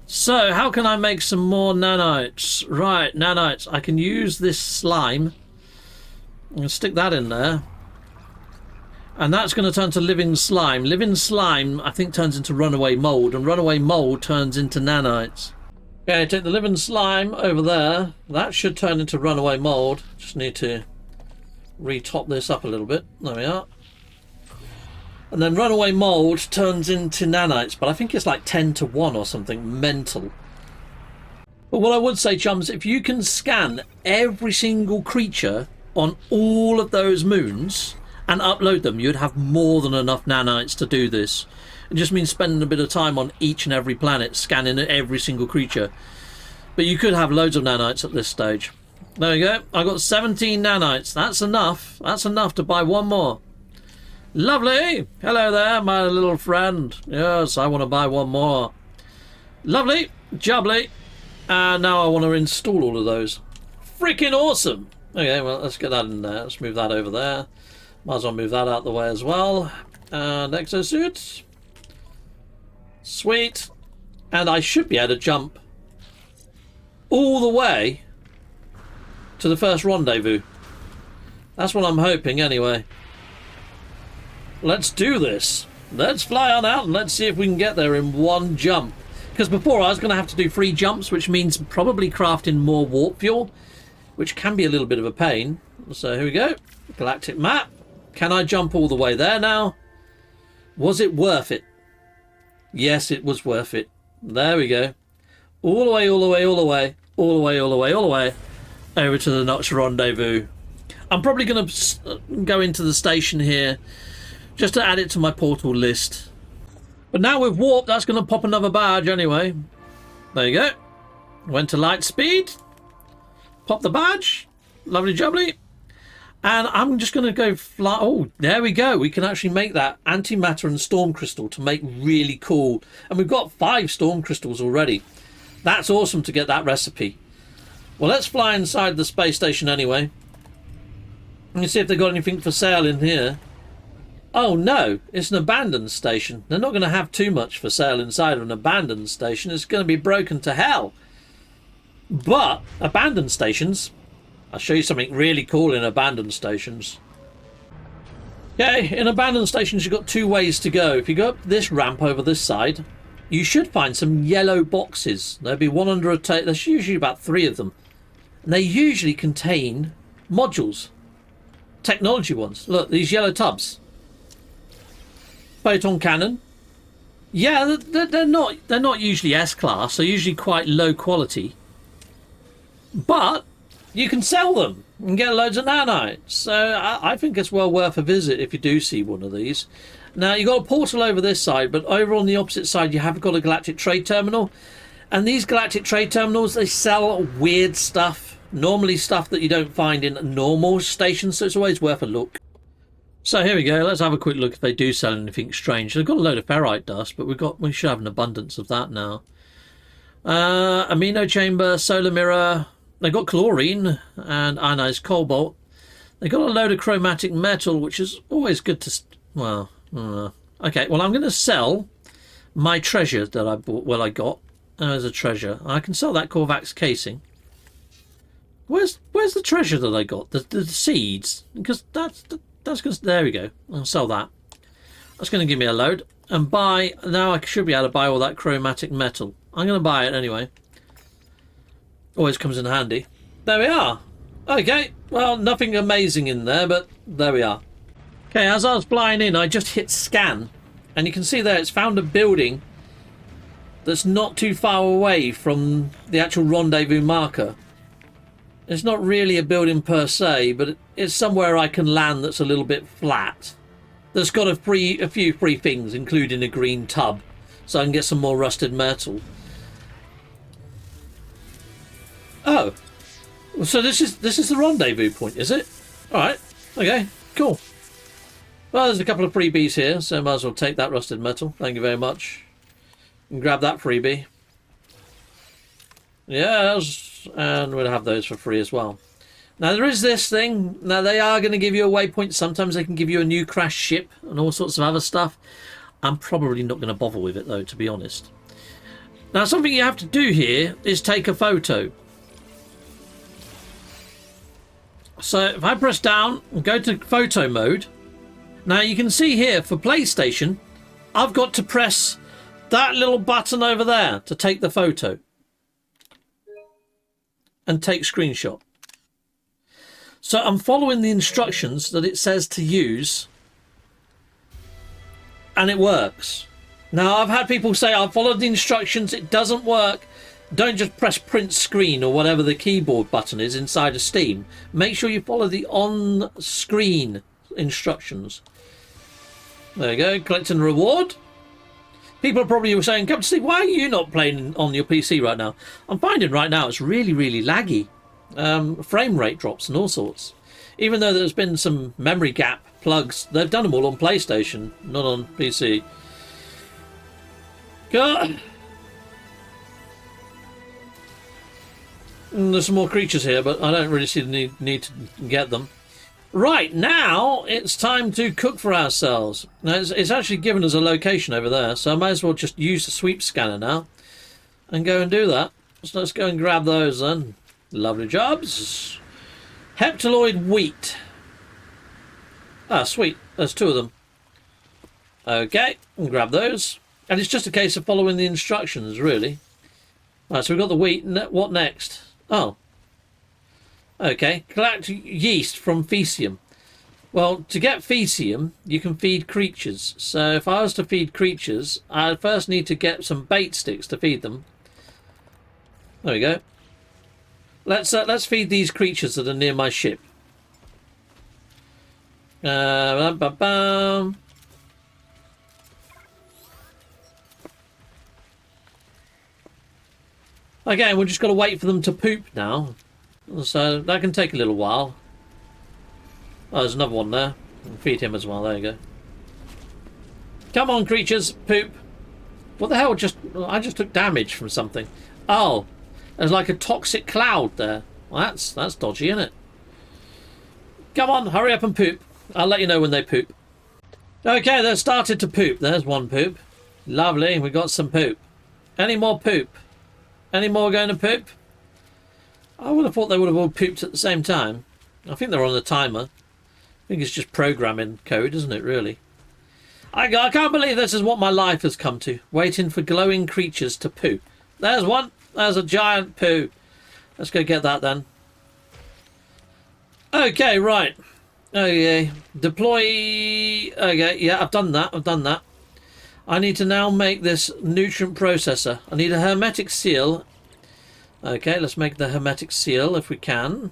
Speaker 1: So, how can I make some more nanites? Right, nanites. I can use this slime. I'm going to stick that in there. And that's going to turn to living slime. Living slime, I think, turns into runaway mold. And runaway mold turns into nanites. Okay, take the living slime over there. That should turn into runaway mold. Just need to re-top this up a little bit. There we are. And then runaway mold turns into nanites. But I think it's like 10 to 1 or something mental. But what I would say, chums, if you can scan every single creature on all of those moons and upload them, you'd have more than enough nanites to do this. It just means spending a bit of time on each and every planet, scanning every single creature. But you could have loads of nanites at this stage. There we go. I got 17 nanites. That's enough. That's enough to buy 1 more. Lovely. Hello there, my little friend. Yes, I want to buy 1 more. Lovely. Jubbly. And now I want to install all of those. Freaking awesome. Okay, well, let's get that in there. Let's move that over there. Might as well move that out the way as well. And exosuit. Sweet. And I should be able to jump all the way to the first rendezvous. That's what I'm hoping anyway. Let's do this. Let's fly on out and let's see if we can get there in 1 jump. Because before I was going to have to do 3 jumps, which means probably crafting more warp fuel, which can be a little bit of a pain. So here we go. Galactic map. Can I jump all the way there now? Was it worth it? Yes, it was worth it. There we go. All the way, all the way, all the way, all the way, all the way, all the way, over to the next rendezvous. I'm probably going to go into the station here just to add it to my portal list. But now with warp, that's going to pop another badge anyway. There you go. Went to light speed. Pop the badge. Lovely jubbly. And I'm just going to go fly. Oh, there we go. We can actually make that antimatter and storm crystal to make really cool. And we've got 5 storm crystals already. That's awesome to get that recipe. Well, let's fly inside the space station anyway. And see if they've got anything for sale in here. Oh no, it's an abandoned station. They're not going to have too much for sale inside of an abandoned station. It's going to be broken to hell. But abandoned stations, I'll show you something really cool in abandoned stations. Okay, in abandoned stations you've got 2 ways to go. If you go up this ramp over this side, you should find some yellow boxes. There'll be one under a table. There's usually about 3 of them. And they usually contain modules. Technology ones. Look, these yellow tubs. Photon cannon. Yeah, they're not usually S-class. They're usually quite low quality. But you can sell them and get loads of nanites. So I think it's well worth a visit if you do see one of these. Now, you've got a portal over this side, but over on the opposite side, you have got a galactic trade terminal. And these galactic trade terminals, they sell weird stuff. Normally stuff that you don't find in normal stations, so it's always worth a look. So here we go. Let's have a quick look if they do sell anything strange. They've got a load of ferrite dust, but we should have an abundance of that now. Amino chamber, solar mirror. They've got chlorine and ionized cobalt. They've got a load of chromatic metal, which is always good to... Well, okay, well, I'm going to sell my treasure that I bought. Well, I got as a treasure. I can sell that Korvax casing. Where's the treasure that I got? The seeds, because that's because there we go. I'll sell that. That's going to give me a load and buy. Now I should be able to buy all that chromatic metal. I'm going to buy it anyway. Always comes in handy. There we are. Okay, well, nothing amazing in there, but there we are. Okay, as I was flying in, I just hit scan, and you can see there it's found a building that's not too far away from the actual rendezvous marker. It's not really a building per se, but it's somewhere I can land that's a little bit flat. That's got a few free things, including a green tub, so I can get some more rusted metal. Oh, so this is the rendezvous point, is it? All right, okay, cool. Well, there's a couple of freebies here, so I might as well take that rusted metal. Thank you very much. And grab that freebie. Yes, and we'll have those for free as well. Now, there is this thing. Now, they are going to give you a waypoint. Sometimes they can give you a new crash ship and all sorts of other stuff. I'm probably not going to bother with it, though, to be honest. Now, something you have to do here is take a photo. So, if I press down and go to photo mode... Now you can see here for PlayStation, I've got to press that little button over there to take the photo and take screenshot. So I'm following the instructions that it says to use and it works. Now I've had people say I've followed the instructions, it doesn't work. Don't just press print screen or whatever the keyboard button is inside of Steam. Make sure you follow the on-screen instructions. There you go, collecting a reward. People are probably saying, come to see, why are you not playing on your PC right now? I'm finding right now it's really, really laggy. Frame rate drops and all sorts. Even though there's been some memory gap plugs, they've done them all on PlayStation, not on PC. God. There's some more creatures here, but I don't really see the need to get them. Right, now it's time to cook for ourselves. Now it's actually given us a location over there, so I might as well just use the sweep scanner now and go and do that. So let's go and grab those then. Lovely jobs. Heptaloid wheat. Ah, sweet. There's two of them. Okay, and grab those. And it's just a case of following the instructions, really. Right, so we've got the wheat. What next? Oh. Okay, collect yeast from Fecium. Well, to get Fecium, you can feed creatures. So if I was to feed creatures, I first need to get some bait sticks to feed them. There we go. Let's feed these creatures that are near my ship. Again, we've just got to wait for them to poop now. So that can take a little while. Oh, there's another one there. I'll feed him as well. There you go. Come on, creatures, poop. What the hell? I just took damage from something. Oh, there's like a toxic cloud there. Well, that's dodgy, isn't it? Come on, hurry up and poop. I'll let you know when they poop. Okay, they've started to poop. There's one poop. Lovely. We got some poop. Any more poop? Any more going to poop? I would have thought they would have all pooped at the same time. I think they're on the timer. I think it's just programming code, isn't it, really? I can't believe this is what my life has come to. Waiting for glowing creatures to poo. There's one. There's a giant poo. Let's go get that then. Okay, right. Okay. Deploy. Okay, yeah, I've done that. I need to now make this nutrient processor. I need a hermetic seal. Okay, let's make the hermetic seal if we can.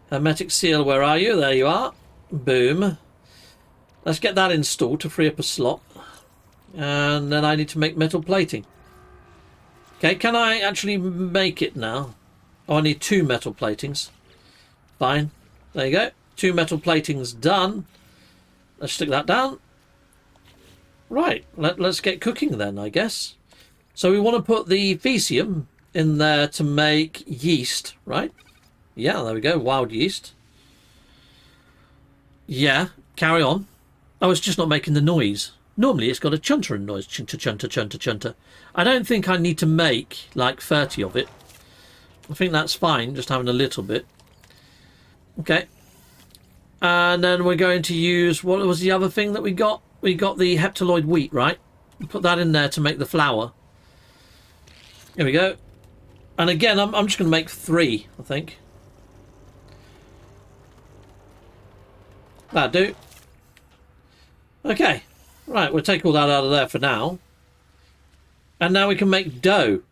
Speaker 1: Hermetic seal, where are you? There you are. Boom. Let's get that installed to free up a slot. And then I need to make metal plating. Okay, can I actually make it now? Oh, I need 2 metal platings. Fine. There you go. 2 metal platings done. Let's stick that down. Right, let's get cooking then, I guess. So we want to put the faecium in there to make yeast, right? Yeah, there we go. Wild yeast. Yeah, carry on. Oh, it's just not making the noise. Normally it's got a chuntering noise. Chunter, chunter, chunter, chunter. I don't think I need to make like 30 of it. I think that's fine, just having a little bit. Okay. And then we're going to use, what was the other thing that we got? We got the heptaloid wheat, right? Put that in there to make the flour. Here we go. And again, I'm just going to make 3, I think. That'll do. Okay. Right, we'll take all that out of there for now. And now we can make dough.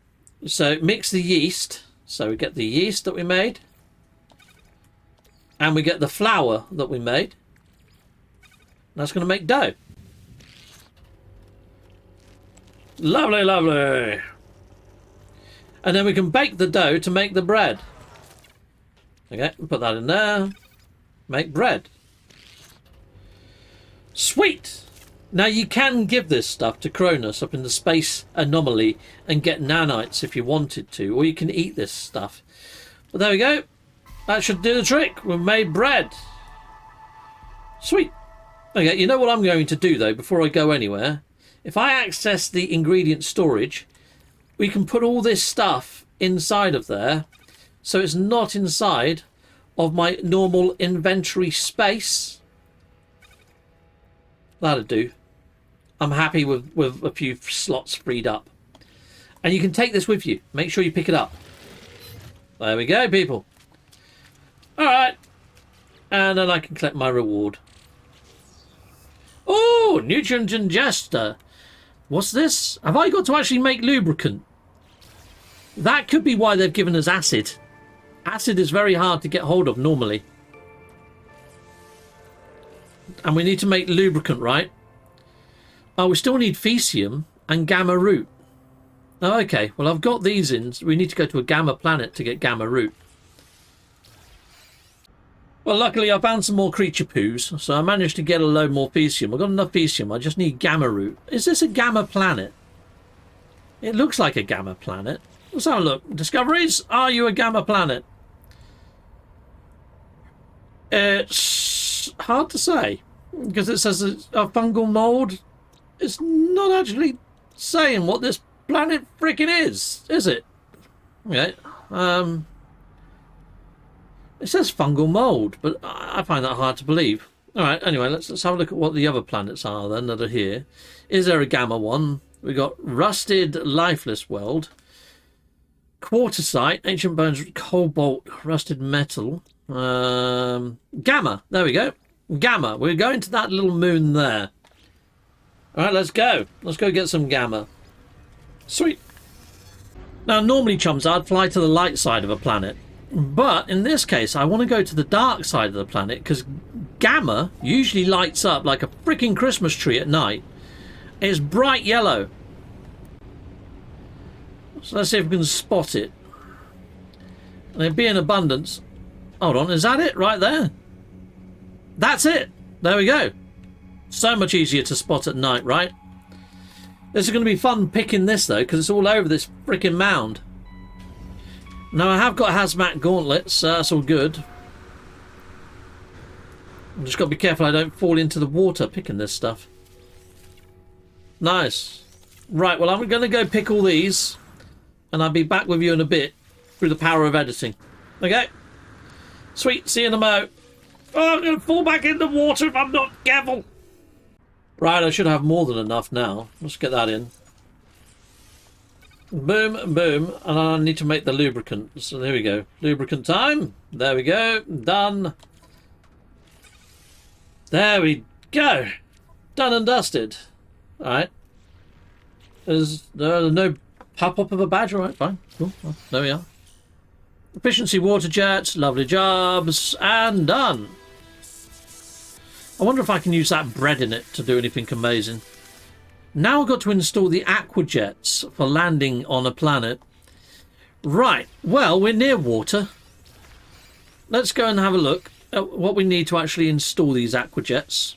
Speaker 1: So mix the yeast. So we get the yeast that we made. And we get the flour that we made. That's going to make dough. Lovely, lovely. And then we can bake the dough to make the bread. Okay, put that in there. Make bread. Sweet! Now you can give this stuff to Cronus up in the space anomaly and get nanites if you wanted to, or you can eat this stuff. But there we go. That should do the trick. We've made bread. Sweet. Okay, you know what I'm going to do though before I go anywhere? If I access the ingredient storage, we can put all this stuff inside of there, so it's not inside of my normal inventory space. That'll do. I'm happy with a few slots freed up. And you can take this with you. Make sure you pick it up. There we go, people. Alright. And then I can collect my reward. Oh, nutrient ingester. What's this? Have I got to actually make lubricant? That could be why they've given us acid. Acid is very hard to get hold of normally. And we need to make lubricant, right? Oh, we still need faecium and gamma root. Oh, okay. Well, I've got these in. So we need to go to a gamma planet to get gamma root. Well, luckily I found some more creature poos, so I managed to get a load more faecium. I've got enough faecium. I just need gamma root. Is this a gamma planet? It looks like a gamma planet. Let's have a look. Discoveries? Are you a gamma planet? It's hard to say because it says it's a fungal mold. It's not actually saying what this planet freaking is it? Okay. It says fungal mold, but I find that hard to believe. All right. Anyway, let's have a look at what the other planets are then that are here. Is there a gamma one? We got rusted, lifeless world, quartzite, ancient bones, cobalt, rusted metal, gamma. There we go. Gamma. We're going to that little moon there. All right, let's go. Let's go get some gamma. Sweet. Now, normally, chums, I'd fly to the light side of a planet. But in this case, I want to go to the dark side of the planet because gamma usually lights up like a freaking Christmas tree at night. It's bright yellow. So let's see if we can spot it. And it'd be in abundance. Hold on, is that it right there? That's it. There we go. So much easier to spot at night, right? This is going to be fun picking this though, because it's all over this freaking mound. Now I have got hazmat gauntlets, so that's all good. I've just got to be careful I don't fall into the water picking this stuff. Nice. Right, well I'm going to go pick all these, and I'll be back with you in a bit through the power of editing. Okay? Sweet, see you in a mo. Oh, I'm going to fall back in the water if I'm not careful. Right, I should have more than enough now. Let's get that in. Boom, boom, and I need to make the lubricant. So there we go. Lubricant time. There we go. Done. There we go. Done and dusted. Alright. There's no pop-up of a badge. Alright, fine. Cool. Well, there we are. Efficiency water jets, lovely jobs, and done. I wonder if I can use that bread in it to do anything amazing. Now I've got to install the aqua jets for landing on a planet. Right, well, we're near water. Let's go and have a look at what we need to actually install these aqua jets.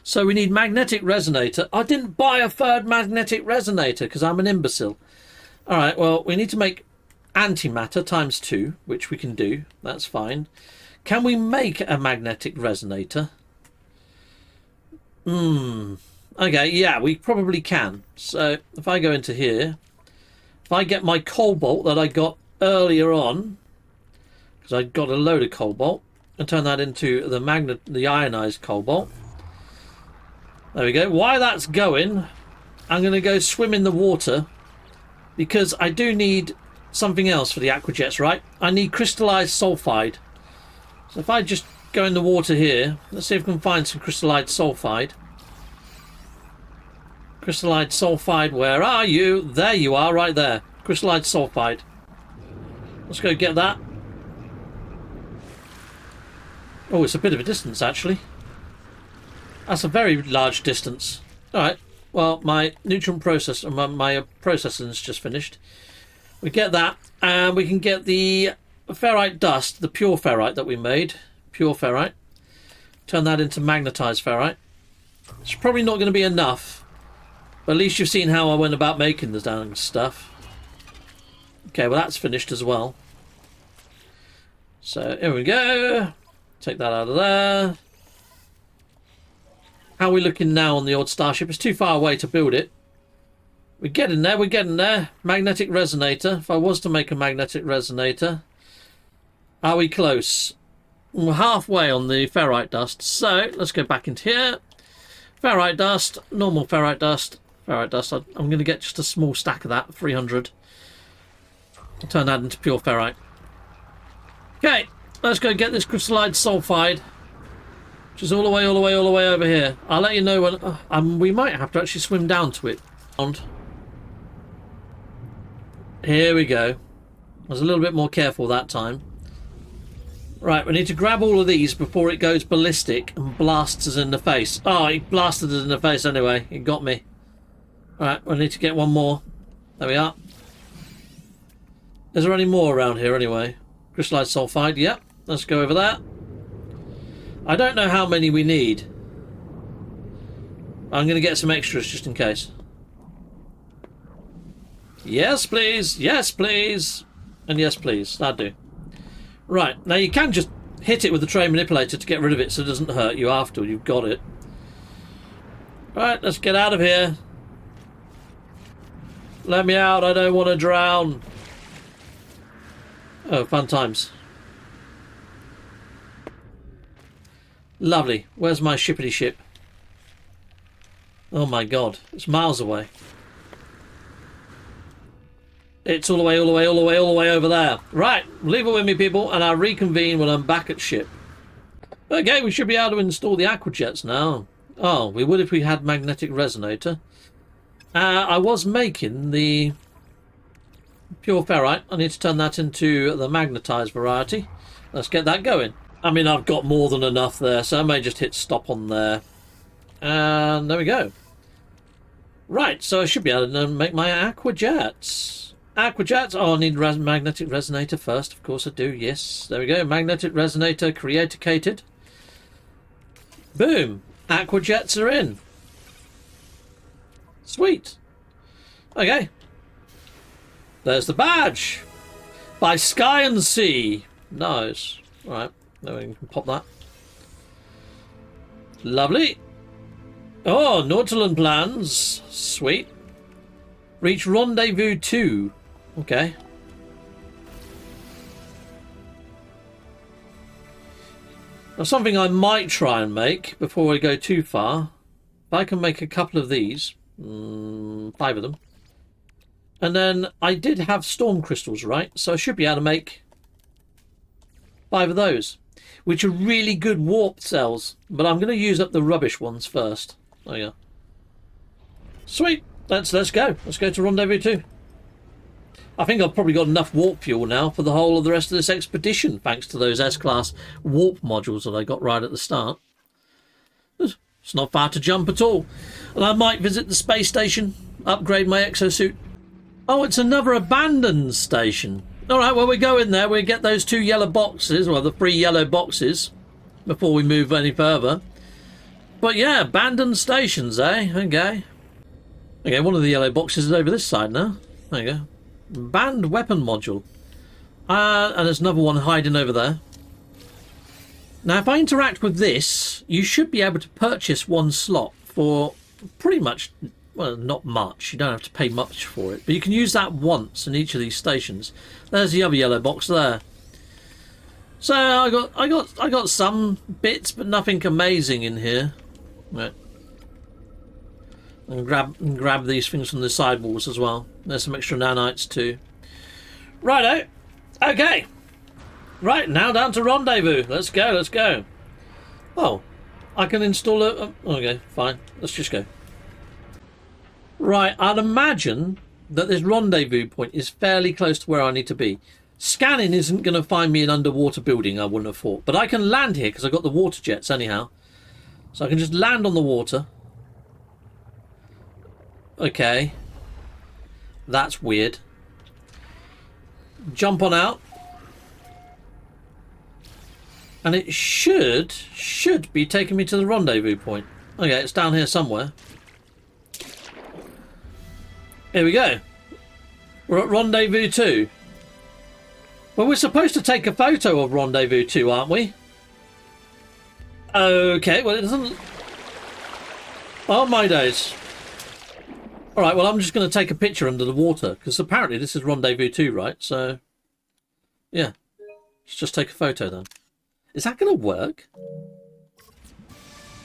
Speaker 1: So we need magnetic resonator. I didn't buy a third magnetic resonator because I'm an imbecile. All right, well, we need to make antimatter ×2, which we can do. That's fine. Can we make a magnetic resonator? Okay, yeah, we probably can. So if I go into here, if I get my cobalt that I got earlier on, because I got a load of cobalt, and turn that into the ionized cobalt. There we go. While that's going, I'm going to go swim in the water, because I do need something else for the aquajets, right? I need crystallized sulfide. So if I just go in the water here, let's see if we can find some crystallized sulfide. Crystallized sulfide, where are you? There you are, right there. Crystallized sulfide. Let's go get that. Oh, it's a bit of a distance, actually. That's a very large distance. Alright, well, my neutron processor, my processing's just finished. We get that, and we can get the ferrite dust, the pure ferrite that we made. Pure ferrite. Turn that into magnetized ferrite. It's probably not going to be enough. But at least you've seen how I went about making the damn stuff. Okay, well that's finished as well. So here we go. Take that out of there. How are we looking now on the old starship? It's too far away to build it. We're getting there, we're getting there. Magnetic resonator. If I was to make a magnetic resonator. Are we close? We're halfway on the ferrite dust. So let's go back into here. Ferrite dust, normal ferrite dust. Ferrite dust, I'm going to get just a small stack of that, 300. I'll turn that into pure ferrite. Okay, let's go get this crystallized sulfide, which is all the way over here. I'll let you know when... we might have to actually swim down to it. Here we go. I was a little bit more careful that time. Right, we need to grab all of these before it goes ballistic and blasts us in the face. Oh, it blasted us in the face anyway. It got me. Alright, we need to get one more. There we are. Is there any more around here anyway? Crystallized sulfide, yep. Let's go over there. I don't know how many we need. I'm going to get some extras just in case. Yes, please. Yes, please. And yes, please. That'll do. Right, now you can just hit it with the tray manipulator to get rid of it so it doesn't hurt you after you've got it. Right, let's get out of here. Let me out, I don't want to drown. Oh, fun times. Lovely. Where's my shippity ship? Oh my god, it's miles away. It's all the way over there. Right, leave it with me, people, and I'll reconvene when I'm back at ship. Okay, we should be able to install the aquajets now. Oh, we would if we had magnetic resonator. I was making the pure ferrite. I need to turn that into the magnetized variety. Let's get that going. I mean, I've got more than enough there, so I may just hit stop on there. And there we go. Right, so I should be able to make my aquajets. Aquajets. Oh, I need magnetic resonator first. Of course I do. Yes, there we go. Magnetic resonator creaticated. Boom. Aquajets are in. Sweet. Okay. There's the badge. By Sky and Sea. Nice. Alright. Now we can pop that. Lovely. Oh, Nautilus plans. Sweet. Reach rendezvous 2. Okay. Now something I might try and make before I go too far. If I can make a couple of these. 5 of them. And then I did have storm crystals, right? So I should be able to make 5 of those. Which are really good warp cells. But I'm going to use up the rubbish ones first. There you go. Sweet. Let's go. Let's go to rendezvous 2. I think I've probably got enough warp fuel now for the whole of the rest of this expedition, thanks to those S-Class warp modules that I got right at the start. It's not far to jump at all. And I might visit the space station, upgrade my exosuit. Oh, it's another abandoned station. All right, well, we go in there. We get those 2 yellow boxes, well, the 3 yellow boxes, before we move any further. But yeah, abandoned stations, eh? Okay. Okay, one of the yellow boxes is over this side now. There you go. Banned weapon module. And there's another one hiding over there. Now, if I interact with this, you should be able to purchase 1 slot for pretty much, well, not much. You don't have to pay much for it, but you can use that once in each of these stations. There's the other yellow box there. So I got some bits, but nothing amazing in here. Right. And grab these things from the sidewalls as well. There's some extra nanites too. Righto. Okay. Right, now down to rendezvous. Let's go, let's go. Oh, I can install a... okay, fine. Let's just go. Right, I'd imagine that this rendezvous point is fairly close to where I need to be. Scanning isn't going to find me an underwater building, I wouldn't have thought. But I can land here because I've got the water jets anyhow. So I can just land on the water. Okay. That's weird. Jump on out. And it should be taking me to the rendezvous point. Okay, it's down here somewhere. Here we go. We're at rendezvous 2. Well, we're supposed to take a photo of rendezvous 2, aren't we? Okay, well, it doesn't... oh, my days. Alright, well, I'm just going to take a picture under the water, because apparently this is rendezvous 2, right? So, yeah. Let's just take a photo then. Is that going to work?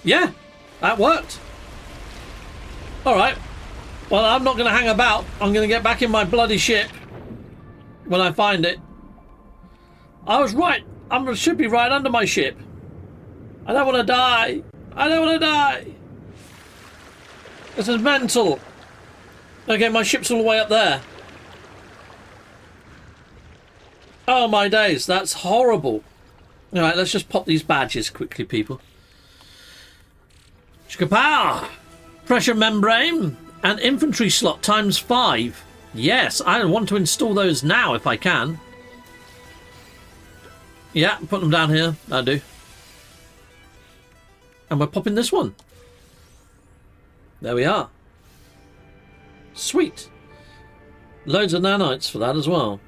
Speaker 1: Yeah, that worked. Alright. Well, I'm not going to hang about. I'm going to get back in my bloody ship when I find it. I was right. I should be right under my ship. I don't want to die. I don't want to die. This is mental. Okay, my ship's all the way up there. Oh my days, that's horrible. Alright, let's just pop these badges quickly, people. Kapow! Pressure membrane and infantry slot ×5. Yes, I want to install those now if I can. Yeah, put them down here. That'll do. And we're popping this one. There we are. Sweet. Loads of nanites for that as well.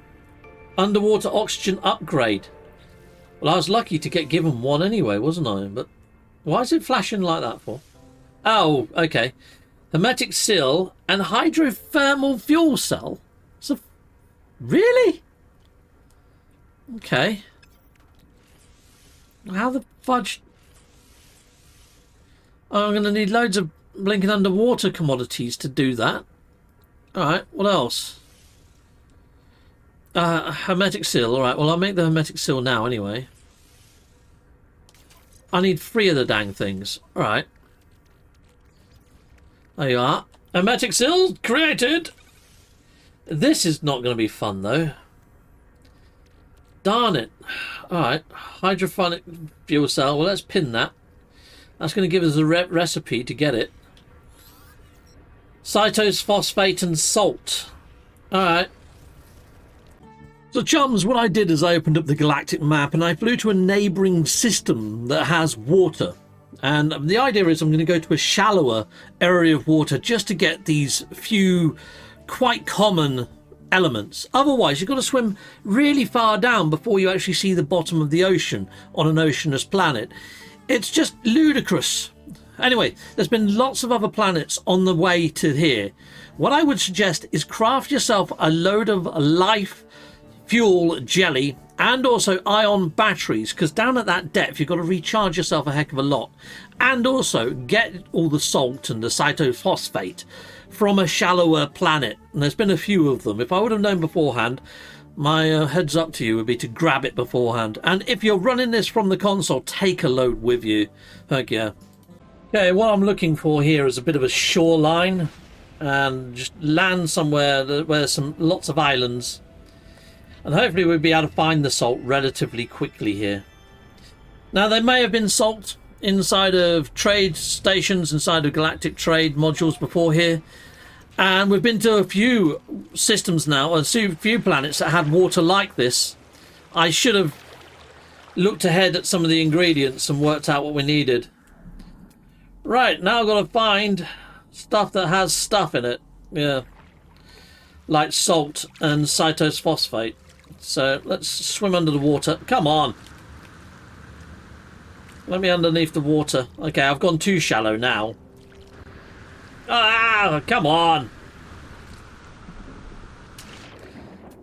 Speaker 1: Underwater oxygen upgrade. Well, I was lucky to get given one anyway, wasn't I? But why is it flashing like that for? Oh, okay. Hermetic seal and hydrothermal fuel cell. So, really? Okay. How the fudge... oh, I'm going to need loads of blinking underwater commodities to do that. Alright, what else? Hermetic seal. Alright, well, I'll make the hermetic seal now anyway. I need 3 of the dang things. Alright. There you are. Hermetic seal created! This is not going to be fun, though. Darn it. Alright. Hydrophonic fuel cell. Well, let's pin that. That's going to give us a recipe to get it. Cytose, phosphate and salt. Alright. So chums, what I did is I opened up the galactic map and I flew to a neighbouring system that has water. And the idea is I'm going to go to a shallower area of water just to get these few quite common elements. Otherwise, you've got to swim really far down before you actually see the bottom of the ocean on an oceanous planet. It's just ludicrous. Anyway, there's been lots of other planets on the way to here. What I would suggest is craft yourself a load of life fuel jelly and also ion batteries, because down at that depth you've got to recharge yourself a heck of a lot, and also get all the salt and the cytophosphate from a shallower planet, and there's been a few of them. If I would have known beforehand, my heads up to you would be to grab it beforehand. And if you're running this from the console, take a load with you. Heck yeah. Okay, what I'm looking for here is a bit of a shoreline, and just land somewhere where there's lots of islands, and hopefully we'll be able to find the salt relatively quickly here. Now, there may have been salt inside of trade stations, inside of galactic trade modules before here, and we've been to a few systems now, a few planets that had water like this. I should have looked ahead at some of the ingredients and worked out what we needed. Right, now I've got to find stuff that has stuff in it. Yeah, like salt and cytose phosphate. So let's swim under the water. Come on. Let me underneath the water. Okay, I've gone too shallow now. Ah, come on.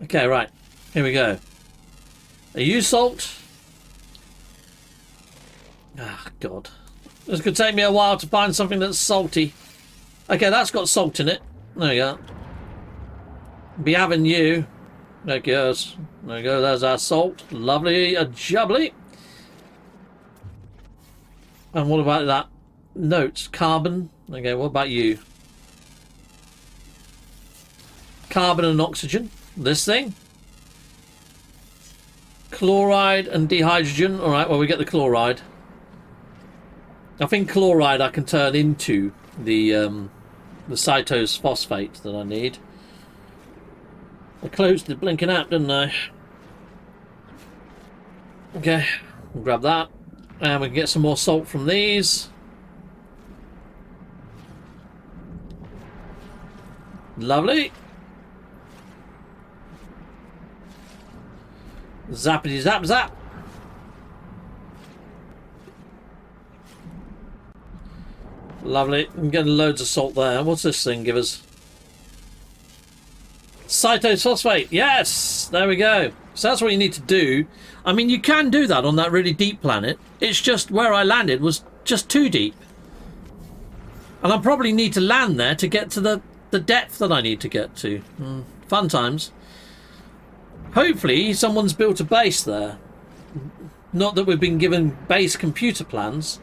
Speaker 1: Okay, right. Here we go. Are you salt? Ah, God. This could take me a while to find something that's salty. Okay, that's got salt in it. There we go. Be having you. There goes. There we go. There's our salt. Lovely, jubbly. And what about that? Notes. Carbon. Okay, what about you? Carbon and oxygen. This thing. Chloride and dehydrogen. Alright, well, we get the chloride. I think chloride I can turn into the cytose phosphate that I need. I closed the blinking app, didn't I? Okay, we'll grab that. And we can get some more salt from these. Lovely. Zappity zap zap. Lovely. I'm getting loads of salt there. What's this thing give us? Cytose phosphate. Yes! There we go. So that's what you need to do. I mean, you can do that on that really deep planet. It's just where I landed was just too deep. And I probably need to land there to get to the depth that I need to get to. Fun times. Hopefully someone's built a base there. Not that we've been given base computer plans,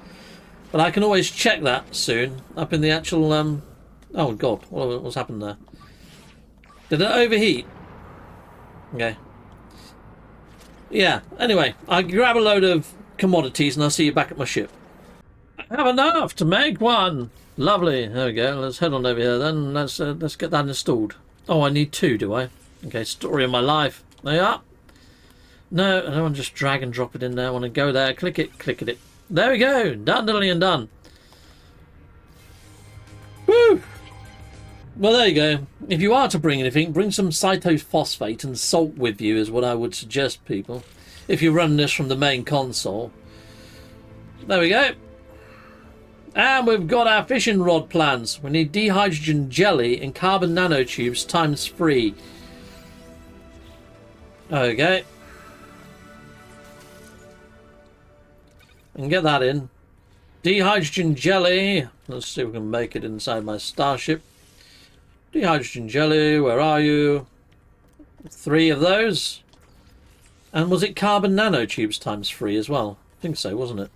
Speaker 1: but I can always check that soon up in the actual oh God, what's happened there? Did it overheat? Okay. Yeah, anyway, I grab a load of commodities and I'll see you back at my ship. I have enough to make one. Lovely. There we go. Let's head on over here then. Let's get that installed. Oh, I need two, do I? Okay, story of my life. There you are. No, I don't want to just drag and drop it in there. I want to go there, click it, click it. There we go. Done, diddly and done. Woo! Well, there you go. If you are to bring anything, bring some cytose phosphate and salt with you is what I would suggest, people. If you're running this from the main console. There we go. And we've got our fishing rod plans. We need dehydrogen jelly and carbon nanotubes times 3. Okay. And get that in. Dehydrogen jelly. Let's see if we can make it inside my starship. Dehydrogen jelly, where are you? 3 of those. And was it carbon nanotubes times 3 as well? I think so, wasn't it?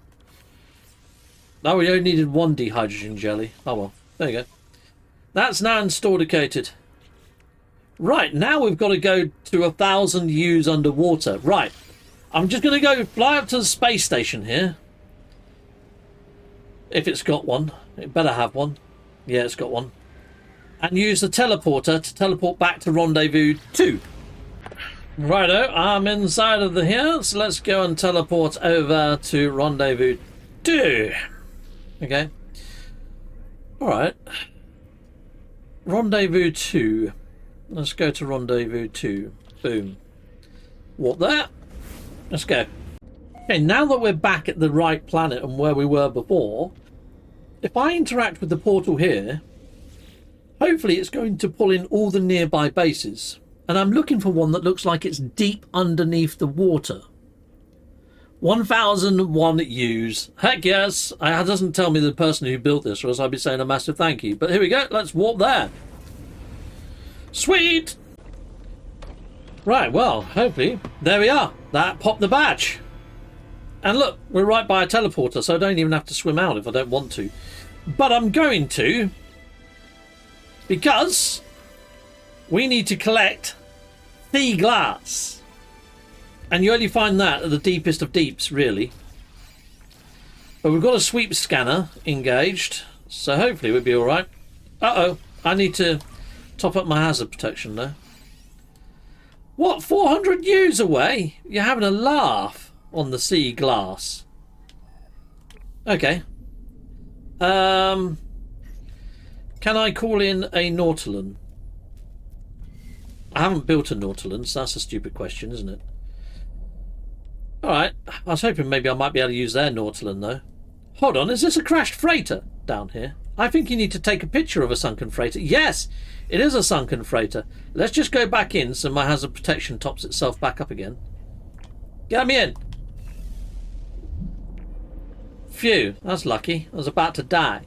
Speaker 1: Oh, we only needed 1 dehydrogen jelly. Oh well, there you go. That's now installed. Right, now we've got to go to 1,000 U's underwater. Right, I'm just going to go fly up to the space station here. If it's got one. It better have one. Yeah, it's got one. And use the teleporter to teleport back to Rendezvous 2. Righto, I'm inside of the here, so let's go and teleport over to Rendezvous 2. Okay. Alright. Rendezvous 2. Let's go to Rendezvous 2. Boom. What there? Let's go. Okay, now that we're back at the right planet and where we were before, if I interact with the portal here, hopefully it's going to pull in all the nearby bases. And I'm looking for one that looks like it's deep underneath the water. 1001 U's. Heck yes. It doesn't tell me the person who built this, or else I'd be saying a massive thank you. But here we go. Let's warp there. Sweet. Right, well, hopefully. There we are. That popped the badge. And look, we're right by a teleporter, so I don't even have to swim out if I don't want to. But I'm going to. Because we need to collect sea glass. And you only find that at the deepest of deeps, really. But we've got a sweep scanner engaged, so hopefully we'll be alright. Uh-oh, I need to top up my hazard protection though. What, 400 U's away? You're having a laugh on the sea glass. Okay. Can I call in a Nautilon? I haven't built a Nautilon, so that's a stupid question, isn't it? Alright, I was hoping maybe I might be able to use their Nautilon though. Hold on, is this a crashed freighter down here? I think you need to take a picture of a sunken freighter. Yes, it is a sunken freighter. Let's just go back in so my hazard protection tops itself back up again. Get me in. Phew, that's lucky. I was about to die.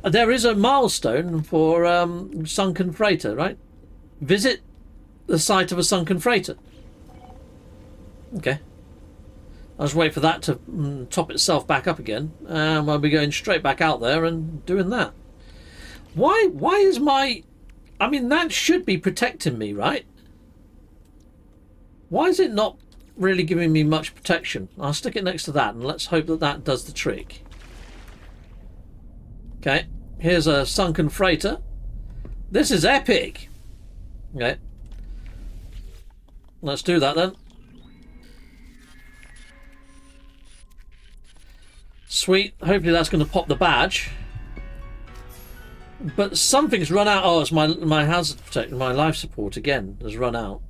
Speaker 1: There is a milestone for sunken freighter, right? Visit the site of a sunken freighter. Okay. I'll just wait for that to top itself back up again. And we'll be going straight back out there and doing that. Why is my... I mean, that should be protecting me, right? Why is it not really giving me much protection? I'll stick it next to that and let's hope that that does the trick. Okay. Here's a sunken freighter. This is epic. Okay. Let's do that then. Sweet. Hopefully that's going to pop the badge. But something's run out. Oh, it's my hazard protection, my life support again has run out.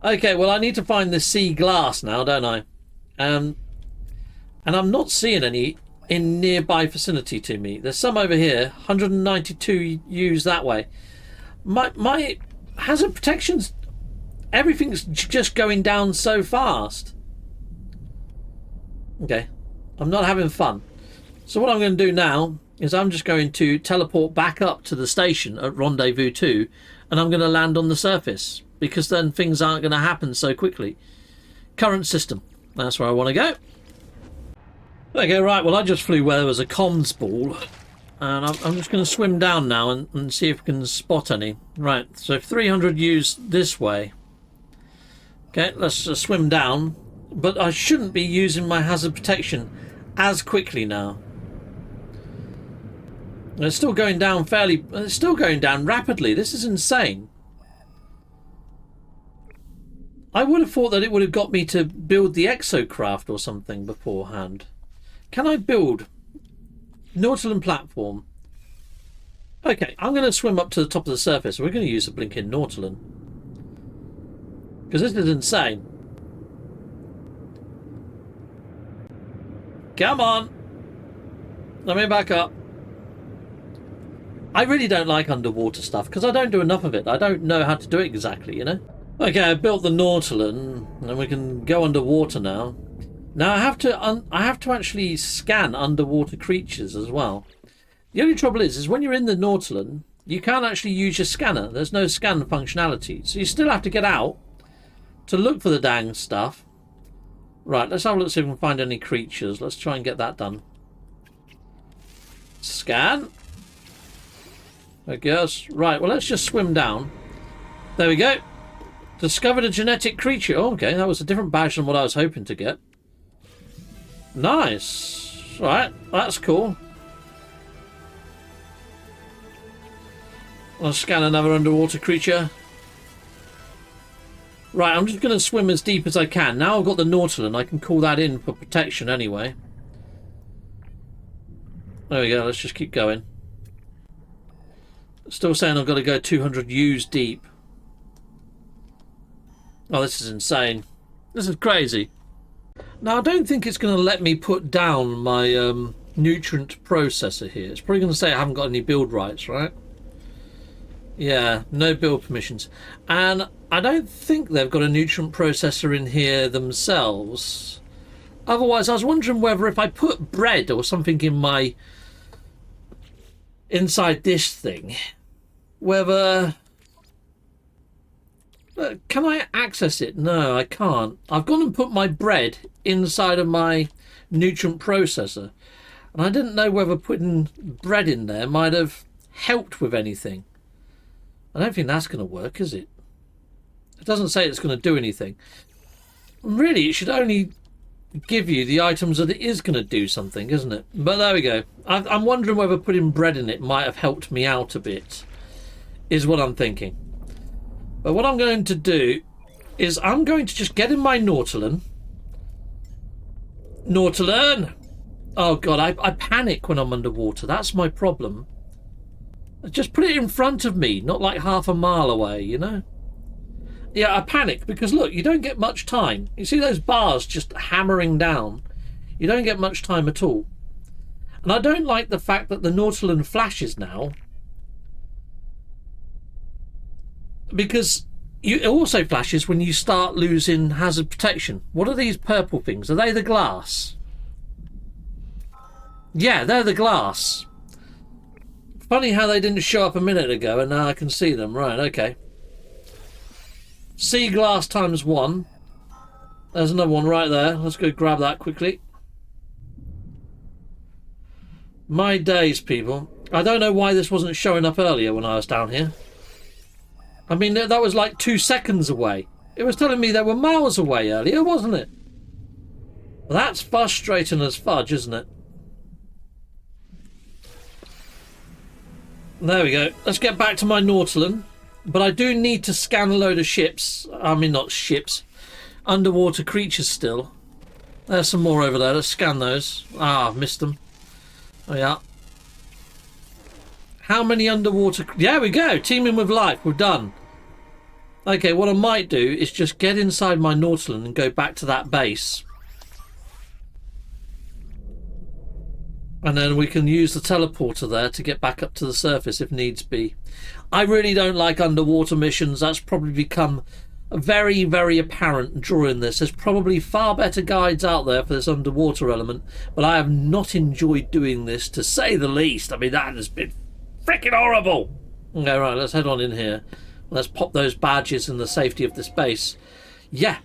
Speaker 1: Okay, well I need to find this sea glass now, don't I? And I'm not seeing any in nearby vicinity to me. There's some over here. 192 U's that way. My hazard protections, everything's just going down so fast. Okay. I'm not having fun. So what I'm going to do now is I'm just going to teleport back up to the station at Rendezvous 2 and I'm going to land on the surface because then things aren't going to happen so quickly. Current system. That's where I want to go. Okay, right. Well, I just flew where there was a comms ball and I'm just going to swim down now and see if I can spot any. Right. So 300 U's this way. Okay, let's just swim down. But I shouldn't be using my hazard protection as quickly now. It's still going down fairly... It's still going down rapidly. This is insane. I would have thought that it would have got me to build the exocraft or something beforehand. Can I build Nautilon platform? Okay, I'm going to swim up to the top of the surface. We're going to use the blinking Nautilon. Because this is insane. Come on. Let me back up. I really don't like underwater stuff because I don't do enough of it. I don't know how to do it exactly, you know. Okay, I built the Nautilon and we can go underwater now. Now I have to actually scan underwater creatures as well. The only trouble is when you're in the Nautilon, you can't actually use your scanner. There's no scan functionality. So you still have to get out to look for the dang stuff. Right, let's have a look, see if we can find any creatures. Let's try and get that done. Scan. I guess. Right, well, let's just swim down. There we go. Discovered a genetic creature. Oh, okay, that was a different badge than what I was hoping to get. Nice. Right, that's cool. I'll scan another underwater creature. Right, I'm just going to swim as deep as I can. Now I've got the Nautilon, I can call that in for protection anyway. There we go, let's just keep going. Still saying I've got to go 200 U's deep. Oh, this is insane. This is crazy. Now, I don't think it's going to let me put down my nutrient processor here. It's probably going to say I haven't got any build rights, right? Yeah, no build permissions. And I don't think they've got a nutrient processor in here themselves. Otherwise, I was wondering whether if I put bread or something in my... inside this thing, whether... can I access it? No, I can't. I've gone and put my bread inside of my nutrient processor. And I didn't know whether putting bread in there might have helped with anything. I don't think that's going to work, is it? It doesn't say it's going to do anything. Really, it should only give you the items that it is going to do something, isn't it? But there we go. I'm wondering whether putting bread in it might have helped me out a bit, is what I'm thinking. But what I'm going to do is I'm going to just get in my Nautilin. Nautilin! Oh God, I panic when I'm underwater. That's my problem. Just put it in front of me, not like half a mile away, you know? Yeah, I panic because look, you don't get much time. You see those bars just hammering down? You don't get much time at all. And I don't like the fact that the Nautilin flashes now, because it also flashes when you start losing hazard protection. What are these purple things? Are they the glass? Yeah, they're the glass. Funny how they didn't show up a minute ago and now I can see them. Right, okay. Sea glass times 1. There's another one right there. Let's go grab that quickly. My days, people. I don't know why this wasn't showing up earlier when I was down here. I mean, that was like 2 seconds away. It was telling me they were miles away earlier, wasn't it? Well, that's frustrating as fudge, isn't it? There we go. Let's get back to my Nautilin. But I do need to scan a load of ships. I mean, not ships. Underwater creatures still. There's some more over there. Let's scan those. Ah, I've missed them. Oh, yeah. How many underwater... There we go. Teaming with life. We're done. Okay, what I might do is just get inside my Nautilin and go back to that base. And then we can use the teleporter there to get back up to the surface if needs be. I really don't like underwater missions. That's probably become very, very apparent during this. There's probably far better guides out there for this underwater element, but I have not enjoyed doing this, to say the least. I mean, that has been freaking horrible. Okay, right, let's head on in here. Let's pop those badges in the safety of this base. Yeah.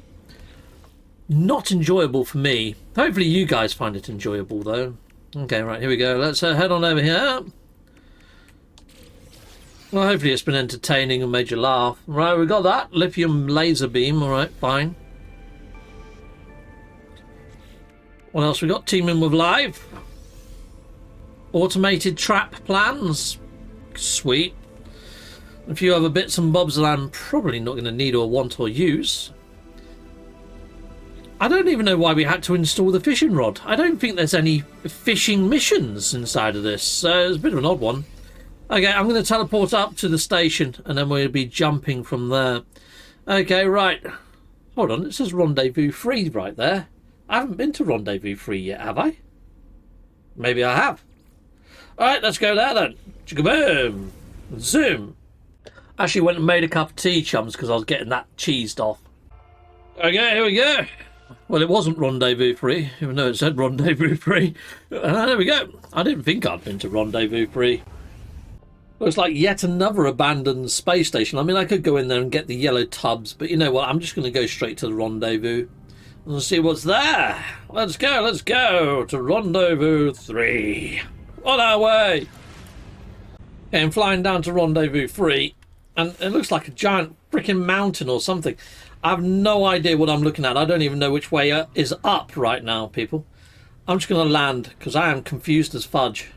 Speaker 1: Not enjoyable for me. Hopefully you guys find it enjoyable, though. Okay, right, here we go. Let's head on over here. Well, hopefully it's been entertaining and made you laugh. Right, we got that. Lithium laser beam. All right, fine. What else we got? Teaming with live. Automated trap plans. Sweet. A few other bits and bobs that I'm probably not going to need or want or use. I don't even know why we had to install the fishing rod. I don't think there's any fishing missions inside of this, so it's a bit of an odd one. Okay, I'm going to teleport up to the station and then we'll be jumping from there. Okay, right. Hold on, it says Rendezvous 3 right there. I haven't been to Rendezvous 3 yet, have I? Maybe I have. Alright, let's go there then. Chicka-boom! Zoom! Actually went and made a cup of tea, chums, because I was getting that cheesed off. Okay, here we go. Well, it wasn't Rendezvous 3, even though it said Rendezvous 3. There we go. I didn't think I'd been to Rendezvous 3. Looks like yet another abandoned space station. I mean, I could go in there and get the yellow tubs, but you know what? I'm just going to go straight to the Rendezvous and see what's there. Let's go to Rendezvous 3. On our way. Okay, I'm flying down to Rendezvous 3, and it looks like a giant freaking mountain or something. I have no idea what I'm looking at. I don't even know which way is up right now, people. I'm just going to land because I am confused as fudge.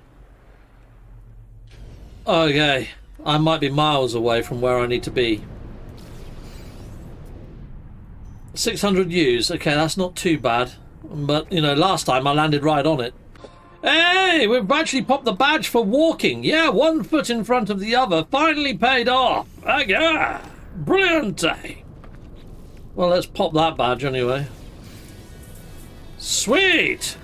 Speaker 1: Okay, I might be miles away from where I need to be. 600 U's. Okay, that's not too bad. But, you know, last time I landed right on it. Hey, we've actually popped the badge for walking. Yeah, 1 foot in front of the other. Finally paid off. Okay, brilliant. Well, let's pop that badge anyway. Sweet!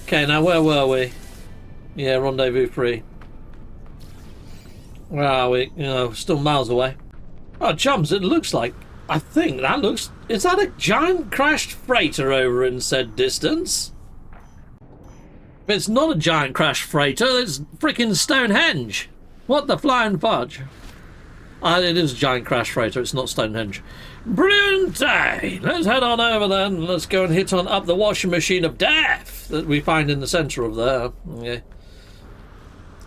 Speaker 1: Okay, now where were we? Yeah, Rendezvous 3. Where are we? You know, still miles away. Oh, chums, it looks like... I think that looks... Is that a giant crashed freighter over in said distance? If it's not a giant crashed freighter, it's freaking Stonehenge. What the flying fudge? It is a giant crash freighter, it's not Stonehenge. Brilliant! Let's head on over then. Let's go and hit on up the washing machine of death that we find in the centre of there. Okay.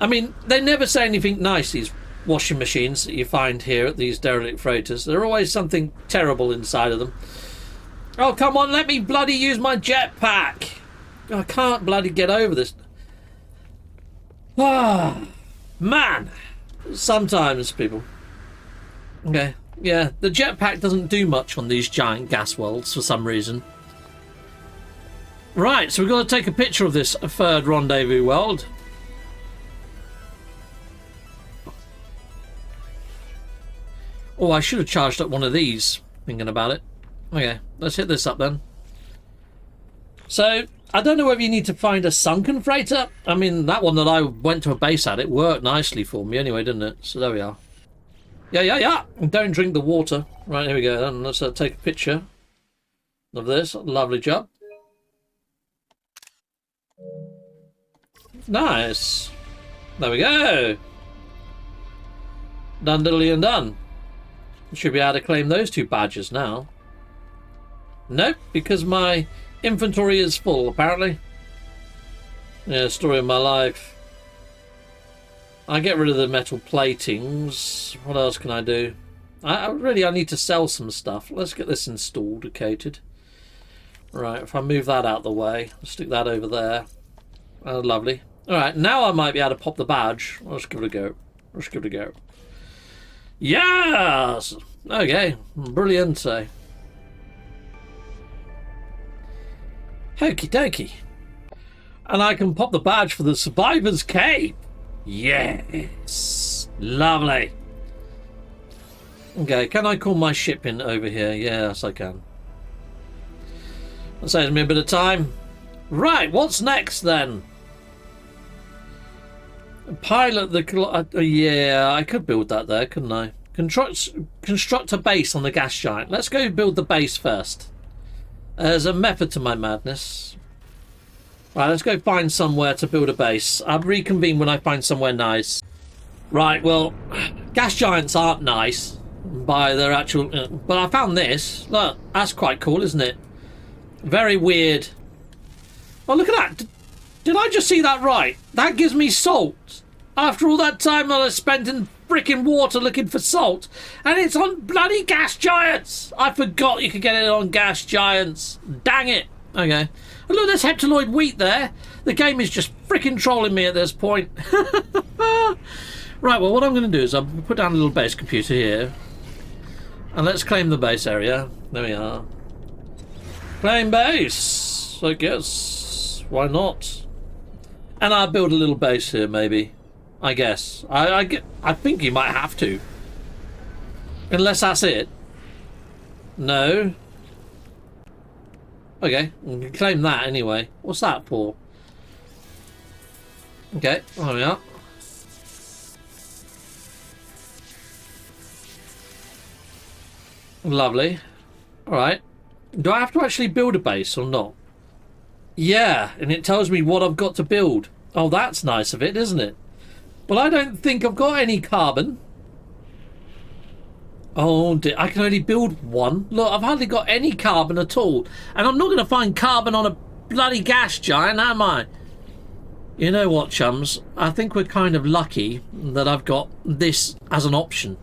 Speaker 1: I mean, they never say anything nice, these washing machines that you find here at these derelict freighters. There's always something terrible inside of them. Oh, come on, let me bloody use my jetpack. I can't bloody get over this. Ah, man. Sometimes, people. Okay, yeah, the jetpack doesn't do much on these giant gas worlds for some reason. Right, so we've got to take a picture of this third rendezvous world. Oh, I should have charged up one of these, thinking about it. Okay, let's hit this up then. So, I don't know whether you need to find a sunken freighter. I mean, that one that I went to a base at, it worked nicely for me anyway, didn't it? So there we are. Yeah. And don't drink the water. Right, here we go then. Let's take a picture of this. Lovely job. Nice. There we go. Done diddly and done. Should be able to claim those 2 badges now. Nope, because my inventory is full, apparently. Yeah, story of my life. I get rid of the metal platings. What else can I do? I need to sell some stuff. Let's get this installed, located. Right, if I move that out the way, I'll stick that over there. Oh, lovely. Alright, now I might be able to pop the badge. Let's give it a go. Let's give it a go. Yes! Okay, brilliant. Okie dokie. And I can pop the badge for the Survivor's Cape. Yes! Lovely. Okay, can I call my ship in over here? Yes, I can. That saves me a bit of time. Right, what's next then? Pilot the... yeah, I could build that there, couldn't I? Construct a base on the gas giant. Let's go build the base first. There's a method to my madness. Right, let's go find somewhere to build a base. I'll reconvene when I find somewhere nice. Right, well, gas giants aren't nice by their actual... but I found this. Look, that's quite cool, isn't it? Very weird. Oh, look at that. Did I just see that right? That gives me salt. After all that time that I spent in freaking water looking for salt. And it's on bloody gas giants. I forgot you could get it on gas giants. Dang it. Okay. And look, there's heptaloid wheat there. The game is just freaking trolling me at this point. Right, well, what I'm going to do is I'll put down a little base computer here. And let's claim the base area. There we are. Claim base. I guess. Why not? And I'll build a little base here, maybe. I guess. I think you might have to. Unless that's it. No. Okay, we can claim that anyway. What's that for? Okay, there we are. Lovely. Alright. Do I have to actually build a base or not? Yeah, and it tells me what I've got to build. Oh, that's nice of it, isn't it? Well, I don't think I've got any carbon. Oh dear, I can only build one. Look, I've hardly got any carbon at all. And I'm not going to find carbon on a bloody gas giant, am I? You know what, chums? I think we're kind of lucky that I've got this as an option.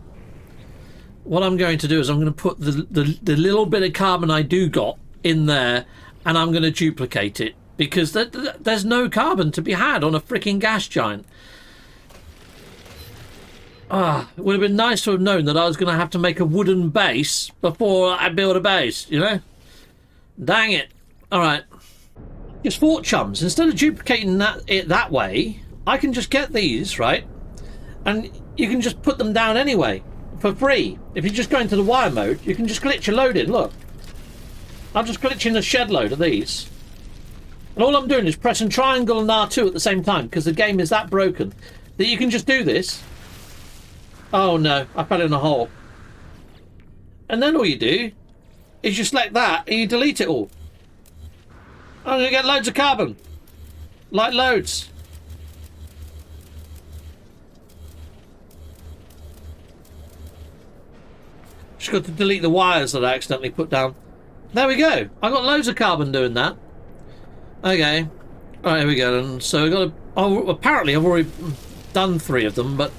Speaker 1: What I'm going to do is I'm going to put the little bit of carbon I do got in there, and I'm going to duplicate it, because there's no carbon to be had on a freaking gas giant. Ah, it would have been nice to have known that I was going to have to make a wooden base before I build a base, you know? Dang it. All right. Just thought, chums, instead of duplicating it that way, I can just get these, right? And you can just put them down anyway, for free. If you just go into the wire mode, you can just glitch a load in, look. I'm just glitching a shed load of these. And all I'm doing is pressing triangle and R2 at the same time, because the game is that broken that you can just do this. Oh no, I fell in a hole. And then all you do is you select that and you delete it all. I'm going to get loads of carbon. Like loads. Just got to delete the wires that I accidentally put down. There we go. I got loads of carbon doing that. Okay. Alright, here we go. And so we've got to... Oh, apparently I've already done 3 of them, but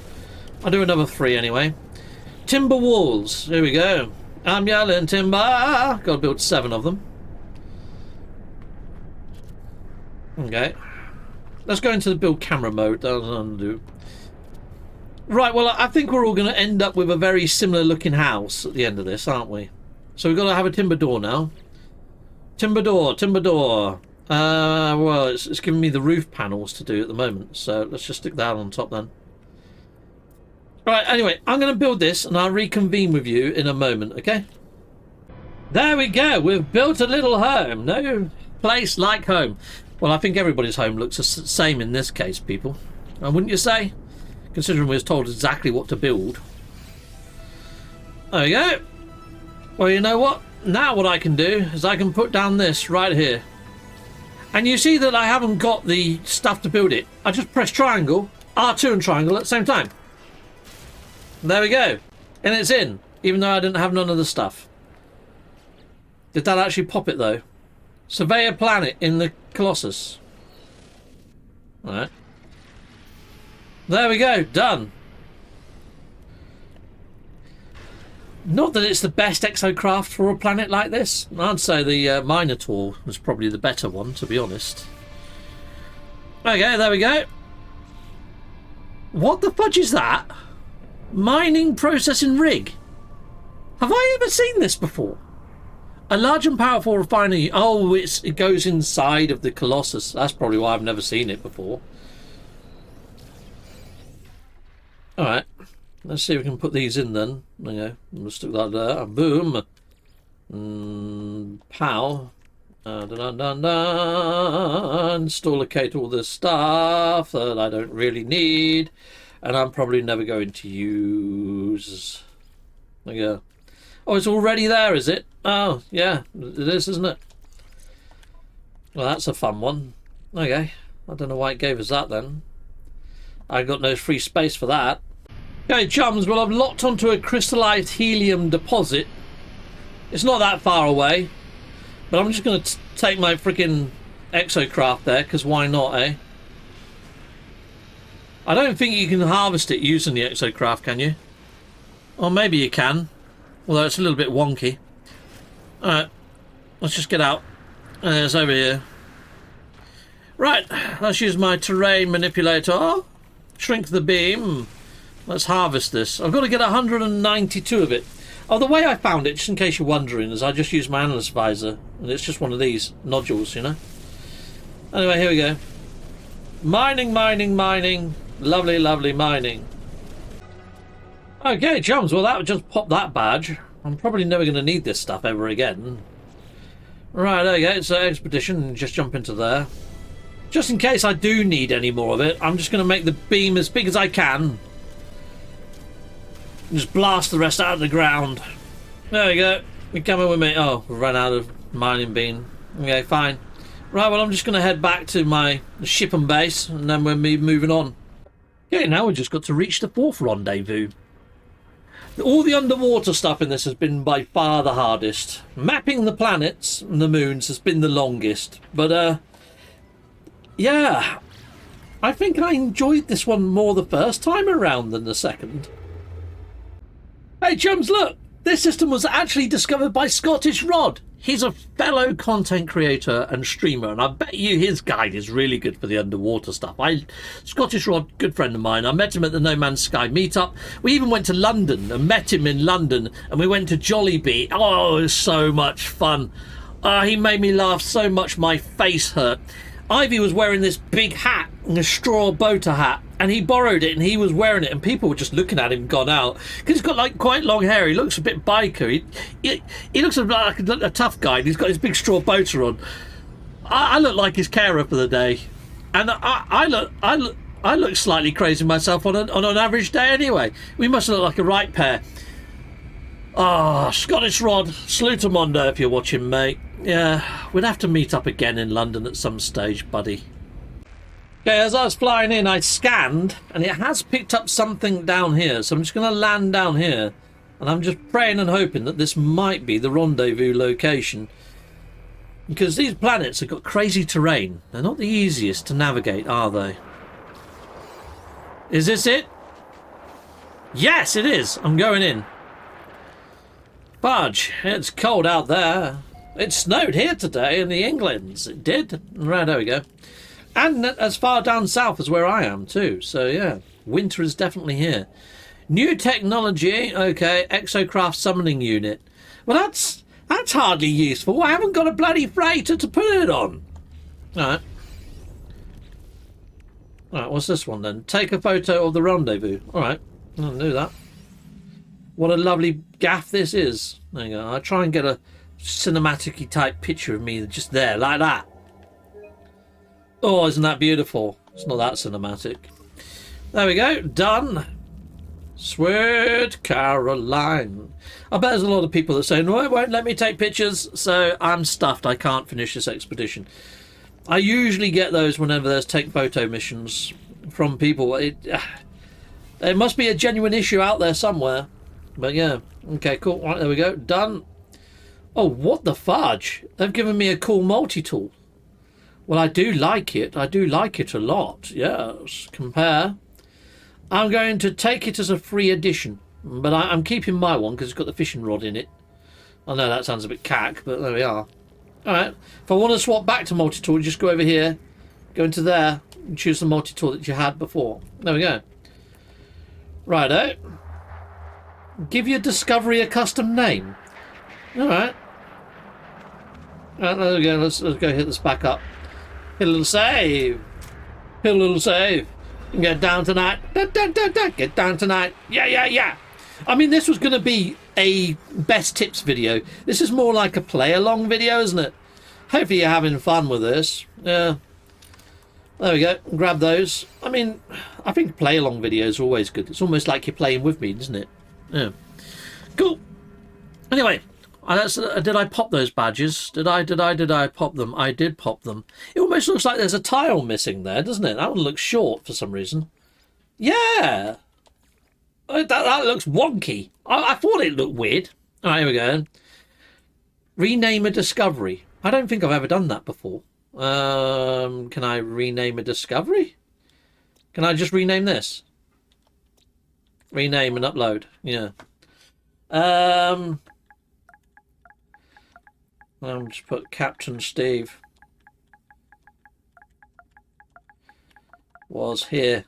Speaker 1: I'll do another 3 anyway. Timber walls. Here we go. I'm yelling timber. Got to build 7 of them. Okay. Let's go into the build camera mode. That's what I'm gonna do. Right, well, I think we're all going to end up with a very similar looking house at the end of this, aren't we? So we've got to have a timber door now. Timber door, timber door. Well, it's giving me the roof panels to do at the moment, so let's just stick that on top then. Right, anyway, I'm going to build this and I'll reconvene with you in a moment, okay? There we go, we've built a little home. No place like home. Well, I think everybody's home looks the same in this case, people. Wouldn't you say? Considering we was told exactly what to build. There we go. Well, you know what? Now what I can do is I can put down this right here. And you see that I haven't got the stuff to build it. I just press triangle, R2 and triangle at the same time. There we go. And it's in, even though I didn't have none of the stuff. Did that actually pop it though? Survey a planet in the Colossus. Alright. There we go, done. Not that it's the best exocraft for a planet like this. I'd say the multitool was probably the better one, to be honest. Okay, there we go. What the fudge is that? Mining processing rig. Have I ever seen this before? A large and powerful refinery. Oh, it goes inside of the Colossus. That's probably why I've never seen it before. Alright. Let's see if we can put these in then. There you go. We'll stick that there. Boom. Pow. Dun, dun, dun, dun. Installocate all this stuff that I don't really need. And I'm probably never going to use. There you go. Oh, it's already there, is it? Oh, yeah. It is, isn't it? Well, that's a fun one. Okay. I don't know why it gave us that then. I got no free space for that. Okay, chums, well, I've locked onto a crystallized helium deposit. It's not that far away. But I'm just going to take my freaking exocraft there, because why not, eh? I don't think you can harvest it using the exocraft, can you? Or maybe you can. Although it's a little bit wonky. Alright, let's just get out. It's over here. Right, let's use my terrain manipulator. Shrink the beam. Let's harvest this. I've got to get 192 of it. Oh, the way I found it, just in case you're wondering, is I just use my analyst visor. And it's just one of these nodules, you know. Anyway, here we go. Mining, mining, mining. Lovely, lovely mining. Okay, chums, well that just popped that badge. I'm probably never going to need this stuff ever again. Right, there you go, it's an expedition, just jump into there. Just in case I do need any more of it, I'm just going to make the beam as big as I can. Just blast the rest out of the ground. There we go, you're coming with me. Oh, we've run out of mining beam. Okay, fine. Right, well I'm just going to head back to my ship and base, and then we'll be moving on. Okay, now we've just got to reach the 4th rendezvous. All the underwater stuff in this has been by far the hardest. Mapping the planets and the moons has been the longest. But, yeah. I think I enjoyed this one more the first time around than the second. Hey, chums, look! This system was actually discovered by Scottish Rod. He's a fellow content creator and streamer, and I bet you his guide is really good for the underwater stuff. Scottish Rod, good friend of mine. I met him at the No Man's Sky meetup. We even went to London and met him in London, and we went to Jollibee. Oh, it was so much fun. He made me laugh so much my face hurt. Ivy was wearing this big hat, a straw boater hat, and he borrowed it and he was wearing it, and people were just looking at him gone out because he's got like quite long hair. He looks a bit biker. He looks like a tough guy, and he's got his big straw boater on. I look like his carer for the day, and I look slightly crazy myself on an average day anyway. We must look like a right pair. Ah, Scottish Rod, Slutamondo if you're watching, mate. Yeah, we'd have to meet up again in London at some stage, buddy. Okay, as I was flying in, I scanned, and it has picked up something down here, so I'm just going to land down here, and I'm just praying and hoping that this might be the rendezvous location. Because these planets have got crazy terrain. They're not the easiest to navigate, are they? Is this it? Yes, it is. I'm going in. Fudge, it's cold out there. It snowed here today in the Englands. It did. Right, there we go. And as far down south as where I am too. So yeah, winter is definitely here. New technology. Okay, exocraft summoning unit. Well, that's hardly useful. I haven't got a bloody freighter to put it on. Alright. Alright, what's this one then? Take a photo of the rendezvous. Alright, I'll do that. What a lovely gaff this is. There you go. I'll try and get a cinematic-y type picture of me just there, like that. Oh, isn't that beautiful? It's not that cinematic. There we go. Done. Sweet Caroline. I bet there's a lot of people that say, no, it won't let me take pictures, so I'm stuffed. I can't finish this expedition. I usually get those whenever there's take photo missions from people. There must be a genuine issue out there somewhere. But yeah. Okay, cool. Right, there we go. Done. Oh, what the fudge? They've given me a cool multi-tool. Well, I do like it. I do like it a lot. Yes. Compare. I'm going to take it as a free edition. But I'm keeping my one because it's got the fishing rod in it. I know that sounds a bit cack, but there we are. Alright. If I want to swap back to multi-tool, just go over here. Go into there. And choose the multi-tool that you had before. There we go. Righto. Give your discovery a custom name. Alright. Alright, there we go. Let's go hit this back up. Hit a little save. Hit a little save. And get down tonight. Get down tonight. Yeah, yeah, yeah. I mean, this was going to be a best tips video. This is more like a play along video, isn't it? Hopefully you're having fun with this. Yeah. There we go. Grab those. I mean, I think play along videos are always good. It's almost like you're playing with me, isn't it? Yeah. Cool. Anyway. Did I pop those badges? Did I pop them? I did pop them. It almost looks like there's a tile missing there, doesn't it? That one looks short for some reason. Yeah. That looks wonky. I thought it looked weird. All right, here we go. Rename a discovery. I don't think I've ever done that before. Can I rename a discovery? Can I just rename this? Rename and upload. Yeah. I'll just put Captain Steve was here.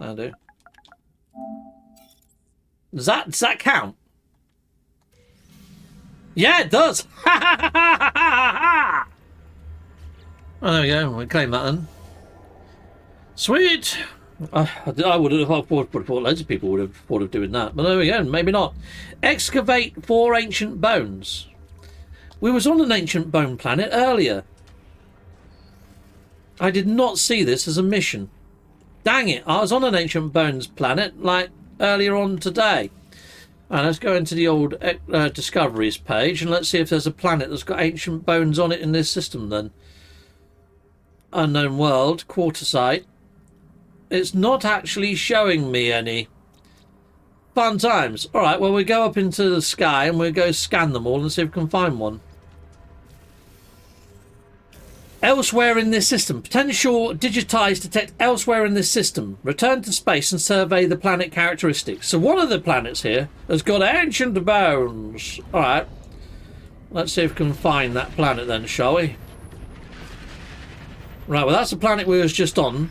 Speaker 1: I do. Does that count? Yeah, it does. Oh, there we go. We'll claim that then. Sweet. I would have thought loads of people would have thought of doing that, but there we go. Maybe not. Excavate 4 ancient bones. We was on an ancient bone planet earlier. I did not see this as a mission. Dang it, I was on an ancient bones planet like earlier on today. Right, let's go into the old discoveries page and let's see if there's a planet that's got ancient bones on it in this system then. Unknown world, quartersite. It's not actually showing me any. Fun times. Alright, well, we go up into the sky and we'll go scan them all and see if we can find one. Elsewhere in this system. Potential digitized detect elsewhere in this system. Return to space and survey the planet characteristics. So one of the planets here has got ancient bones. Alright. Let's see if we can find that planet then, shall we? Right, well, that's the planet we was just on.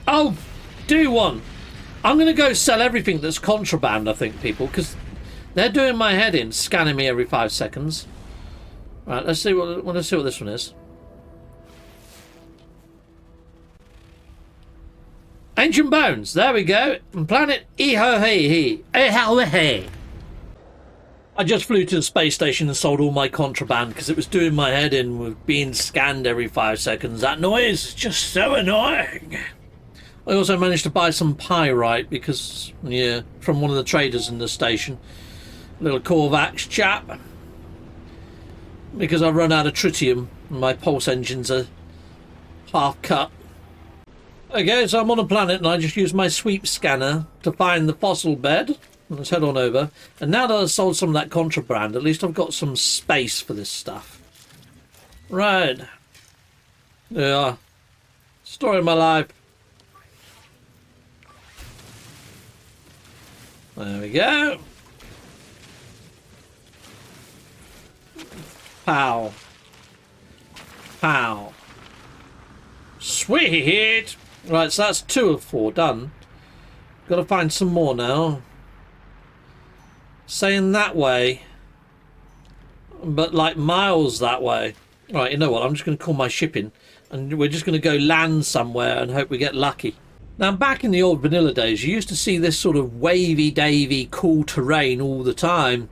Speaker 1: Oh, do one. I'm going to go sell everything that's contraband, I think, people, because they're doing my head in, scanning me every 5 seconds. Right, let's see what this one is. Ancient bones. There we go. Planet Ehohehe. Ehohehe. I just flew to the space station and sold all my contraband because it was doing my head in with being scanned every 5 seconds. That noise is just so annoying. I also managed to buy some pyrite because, yeah, from one of the traders in the station. Little Korvax chap. Because I've run out of tritium and my pulse engines are half cut. Okay, so I'm on a planet and I just used my sweep scanner to find the fossil bed. Let's head on over. And now that I've sold some of that contraband, at least I've got some space for this stuff. Right. Yeah. Story of my life. There we go. Pow. Pow. Sweet! Right, so that's 2 of 4 done. Got to find some more now. Saying that way, but like miles that way. Right, you know what? I'm just going to call my ship in, and we're just going to go land somewhere and hope we get lucky. Now, back in the old vanilla days, you used to see this sort of wavy-davy, cool terrain all the time.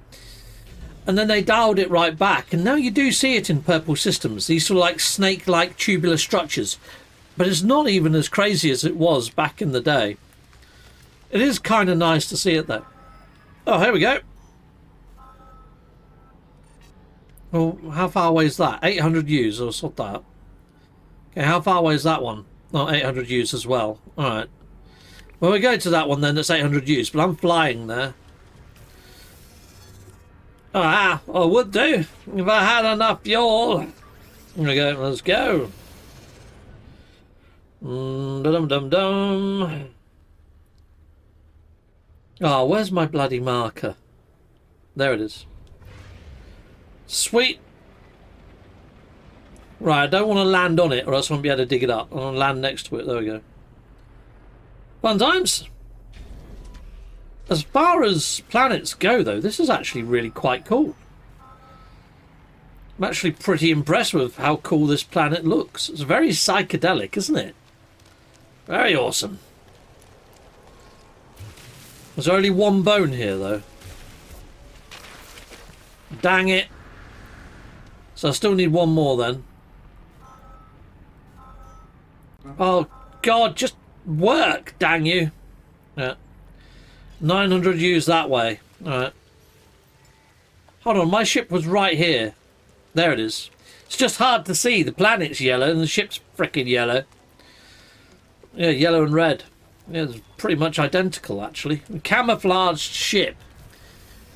Speaker 1: And then they dialed it right back. And now you do see it in purple systems. These sort of like snake-like tubular structures. But it's not even as crazy as it was back in the day. It is kind of nice to see it, though. Oh, here we go. Well, how far away is that? 800 U's. I'll sort that. Okay, how far away is that one? Oh, 800 U's as well. Alright. Well, we go to that one then, that's 800 U's, but I'm flying there. Ah, I would do if I had enough fuel. There we go, let's go. Dum-dum-dum. Oh, where's my bloody marker? There it is. Sweet. Right, I don't want to land on it or else I won't be able to dig it up. I want to land next to it. There we go. Fun times. As far as planets go, though, this is actually really quite cool. I'm actually pretty impressed with how cool this planet looks. It's very psychedelic, isn't it? Very awesome. There's only one bone here, though. Dang it. So I still need one more, then. Oh, God, just work, dang you. Yeah. 900 U's that way. Alright. Hold on, my ship was right here. There it is. It's just hard to see. The planet's yellow and the ship's frickin' yellow. Yeah, yellow and red. Yeah, it's pretty much identical, actually. A camouflaged ship.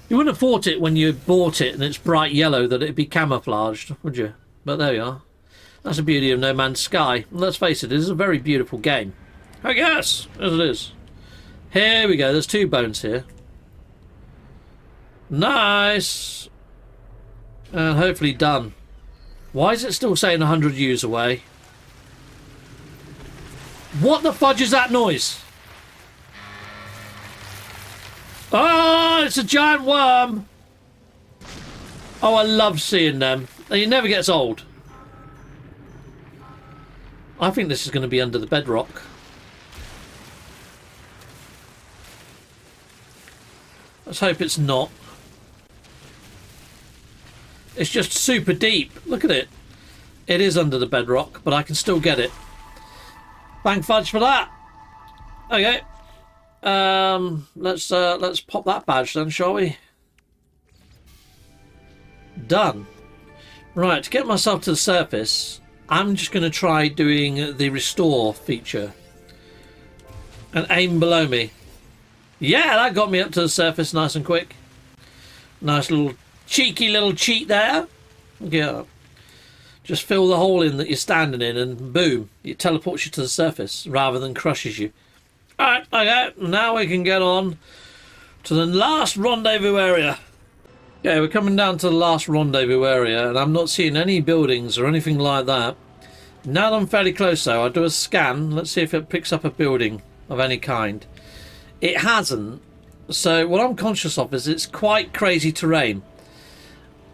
Speaker 1: You wouldn't have thought it when you bought it and it's bright yellow that it'd be camouflaged, would you? But there you are. That's the beauty of No Man's Sky. And let's face it, it is a very beautiful game. I guess, as it is. Here we go. There's 2 bones here. Nice. And hopefully done. Why is it still saying 100 U's away? What the fudge is that noise? Oh, it's a giant worm. Oh, I love seeing them. It never gets old. I think this is going to be under the bedrock. Let's hope it's not. It's just super deep. Look at it. It is under the bedrock, but I can still get it. Thank fudge for that. Okay. Let's pop that badge then, shall we? Done. Right, to get myself to the surface, I'm just going to try doing the restore feature. And aim below me. Yeah, that got me up to the surface nice and quick. Nice little cheeky little cheat there. Yeah. Just fill the hole in that you're standing in and boom, it teleports you to the surface rather than crushes you. Alright, okay, now we can get on to the last rendezvous area. Yeah, we're coming down to the last rendezvous area and I'm not seeing any buildings or anything like that. Now that I'm fairly close though, I'll do a scan. Let's see if it picks up a building of any kind. It hasn't. So what I'm conscious of is it's quite crazy terrain.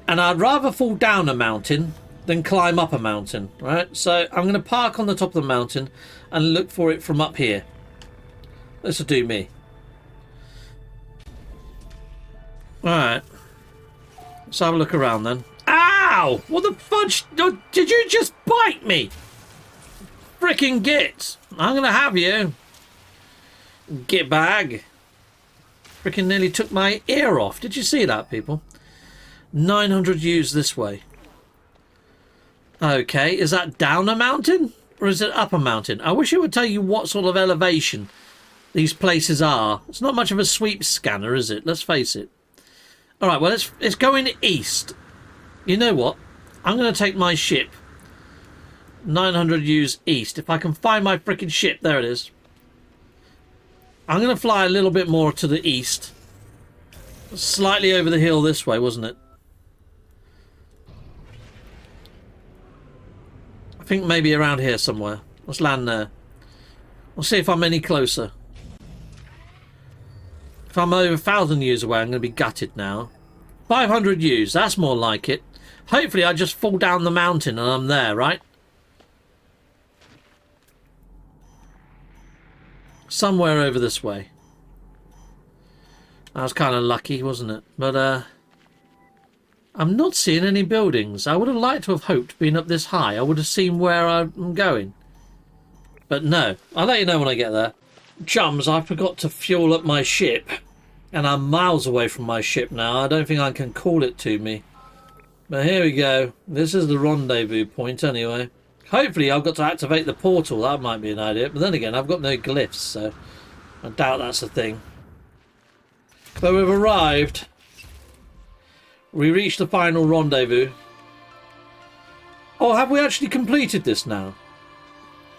Speaker 1: And I'd rather fall down a mountain than climb up a mountain, right? So I'm going to park on the top of the mountain and look for it from up here. This will do me. Alright. Let's have a look around then. Ow! What the fudge? Did you just bite me? Frickin' git. I'm going to have you. Git bag. Frickin' nearly took my ear off. Did you see that, people? 900 U's this way. Okay, is that down a mountain or is it up a mountain? I wish it would tell you what sort of elevation these places are. It's not much of a sweep scanner, is it? Let's face it. All right, well, it's going east. You know what? I'm going to take my ship 900 U's east. If I can find my freaking ship, there it is. I'm going to fly a little bit more to the east Slightly over the hill this way, wasn't it? I think maybe around here somewhere. Let's land there. We'll see if I'm any closer. If I'm over 1,000 years away, I'm going to be gutted now. 500 years, that's more like it. Hopefully I just fall down the mountain and I'm there, right? Somewhere over this way. That was kind of lucky, wasn't it? But, I'm not seeing any buildings. I would have liked to have hoped, being up this high, I would have seen where I'm going. But no, I'll let you know when I get there. Chums, I forgot to fuel up my ship. And I'm miles away from my ship now. I don't think I can call it to me. But here we go. This is the rendezvous point anyway. Hopefully I've got to activate the portal. That might be an idea. But then again, I've got no glyphs, so I doubt that's a thing. But we've arrived. We reached the final rendezvous. Oh, have we actually completed this now?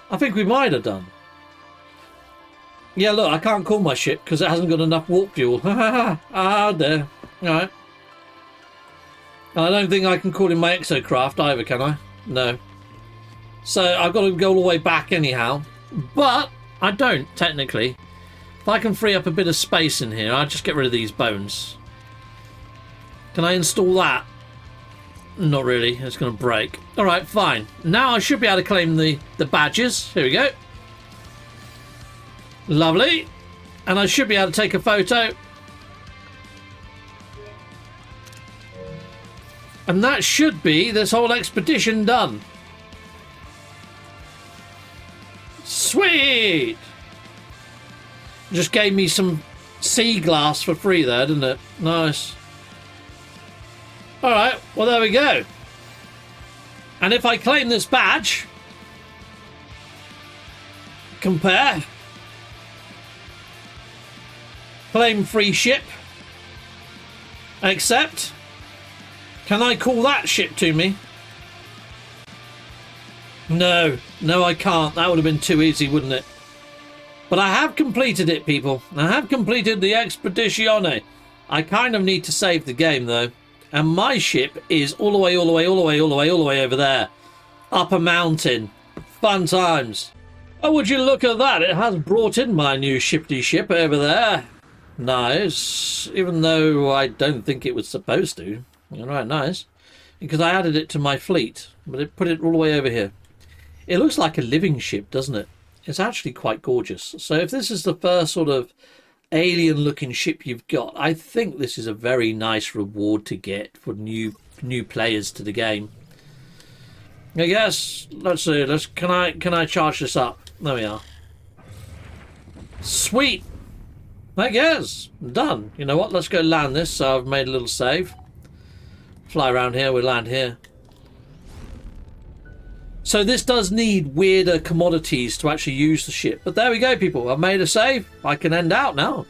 Speaker 1: I think we might have done. Yeah, look, I can't call my ship because it hasn't got enough warp fuel. Ah, there. Alright. I don't think I can call in my exocraft either, can I? No. So I've got to go all the way back anyhow. But I don't, technically. If I can free up a bit of space in here, I'll just get rid of these bones. Can I install that? Not really. It's going to break. Alright, fine. Now I should be able to claim the badges. Here we go. Lovely. And I should be able to take a photo. And that should be this whole expedition done. Sweet! Just gave me some sea glass for free there, didn't it? Nice. Alright, well there we go. And if I claim this badge, compare, claim free ship, accept, can I call that ship to me? No, I can't. That would have been too easy, wouldn't it? But I have completed it, people. I have completed the Expedizione. I kind of need to save the game, though. And my ship is all the way over there. Up a mountain. Fun times. Oh, would you look at that? It has brought in my new shifty ship over there. Nice. Even though I don't think it was supposed to. Alright, nice. Because I added it to my fleet. But it put it all the way over here. It looks like a living ship, doesn't it? It's actually quite gorgeous. So if this is the first sort of alien-looking ship you've got, I think this is a very nice reward to get for new players to the game. I guess let's see. Can I charge this up? There we are. Sweet. I guess done. You know what? Let's go land this. So I've made a little save. Fly around here. We land here. So this does need weirder commodities to actually use the ship. But there we go, people. I've made a save. I can end out now.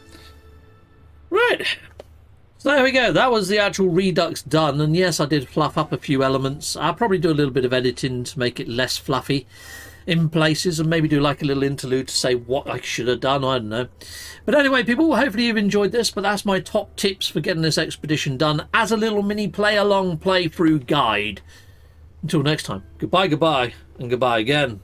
Speaker 1: Right. So there we go. That was the actual Redux done. And yes, I did fluff up a few elements. I'll probably do a little bit of editing to make it less fluffy in places. And maybe do like a little interlude to say what I should have done. I don't know. But anyway, people, hopefully you've enjoyed this. But that's my top tips for getting this expedition done as a little mini play-along, play-through guide. Until next time, goodbye, and goodbye again.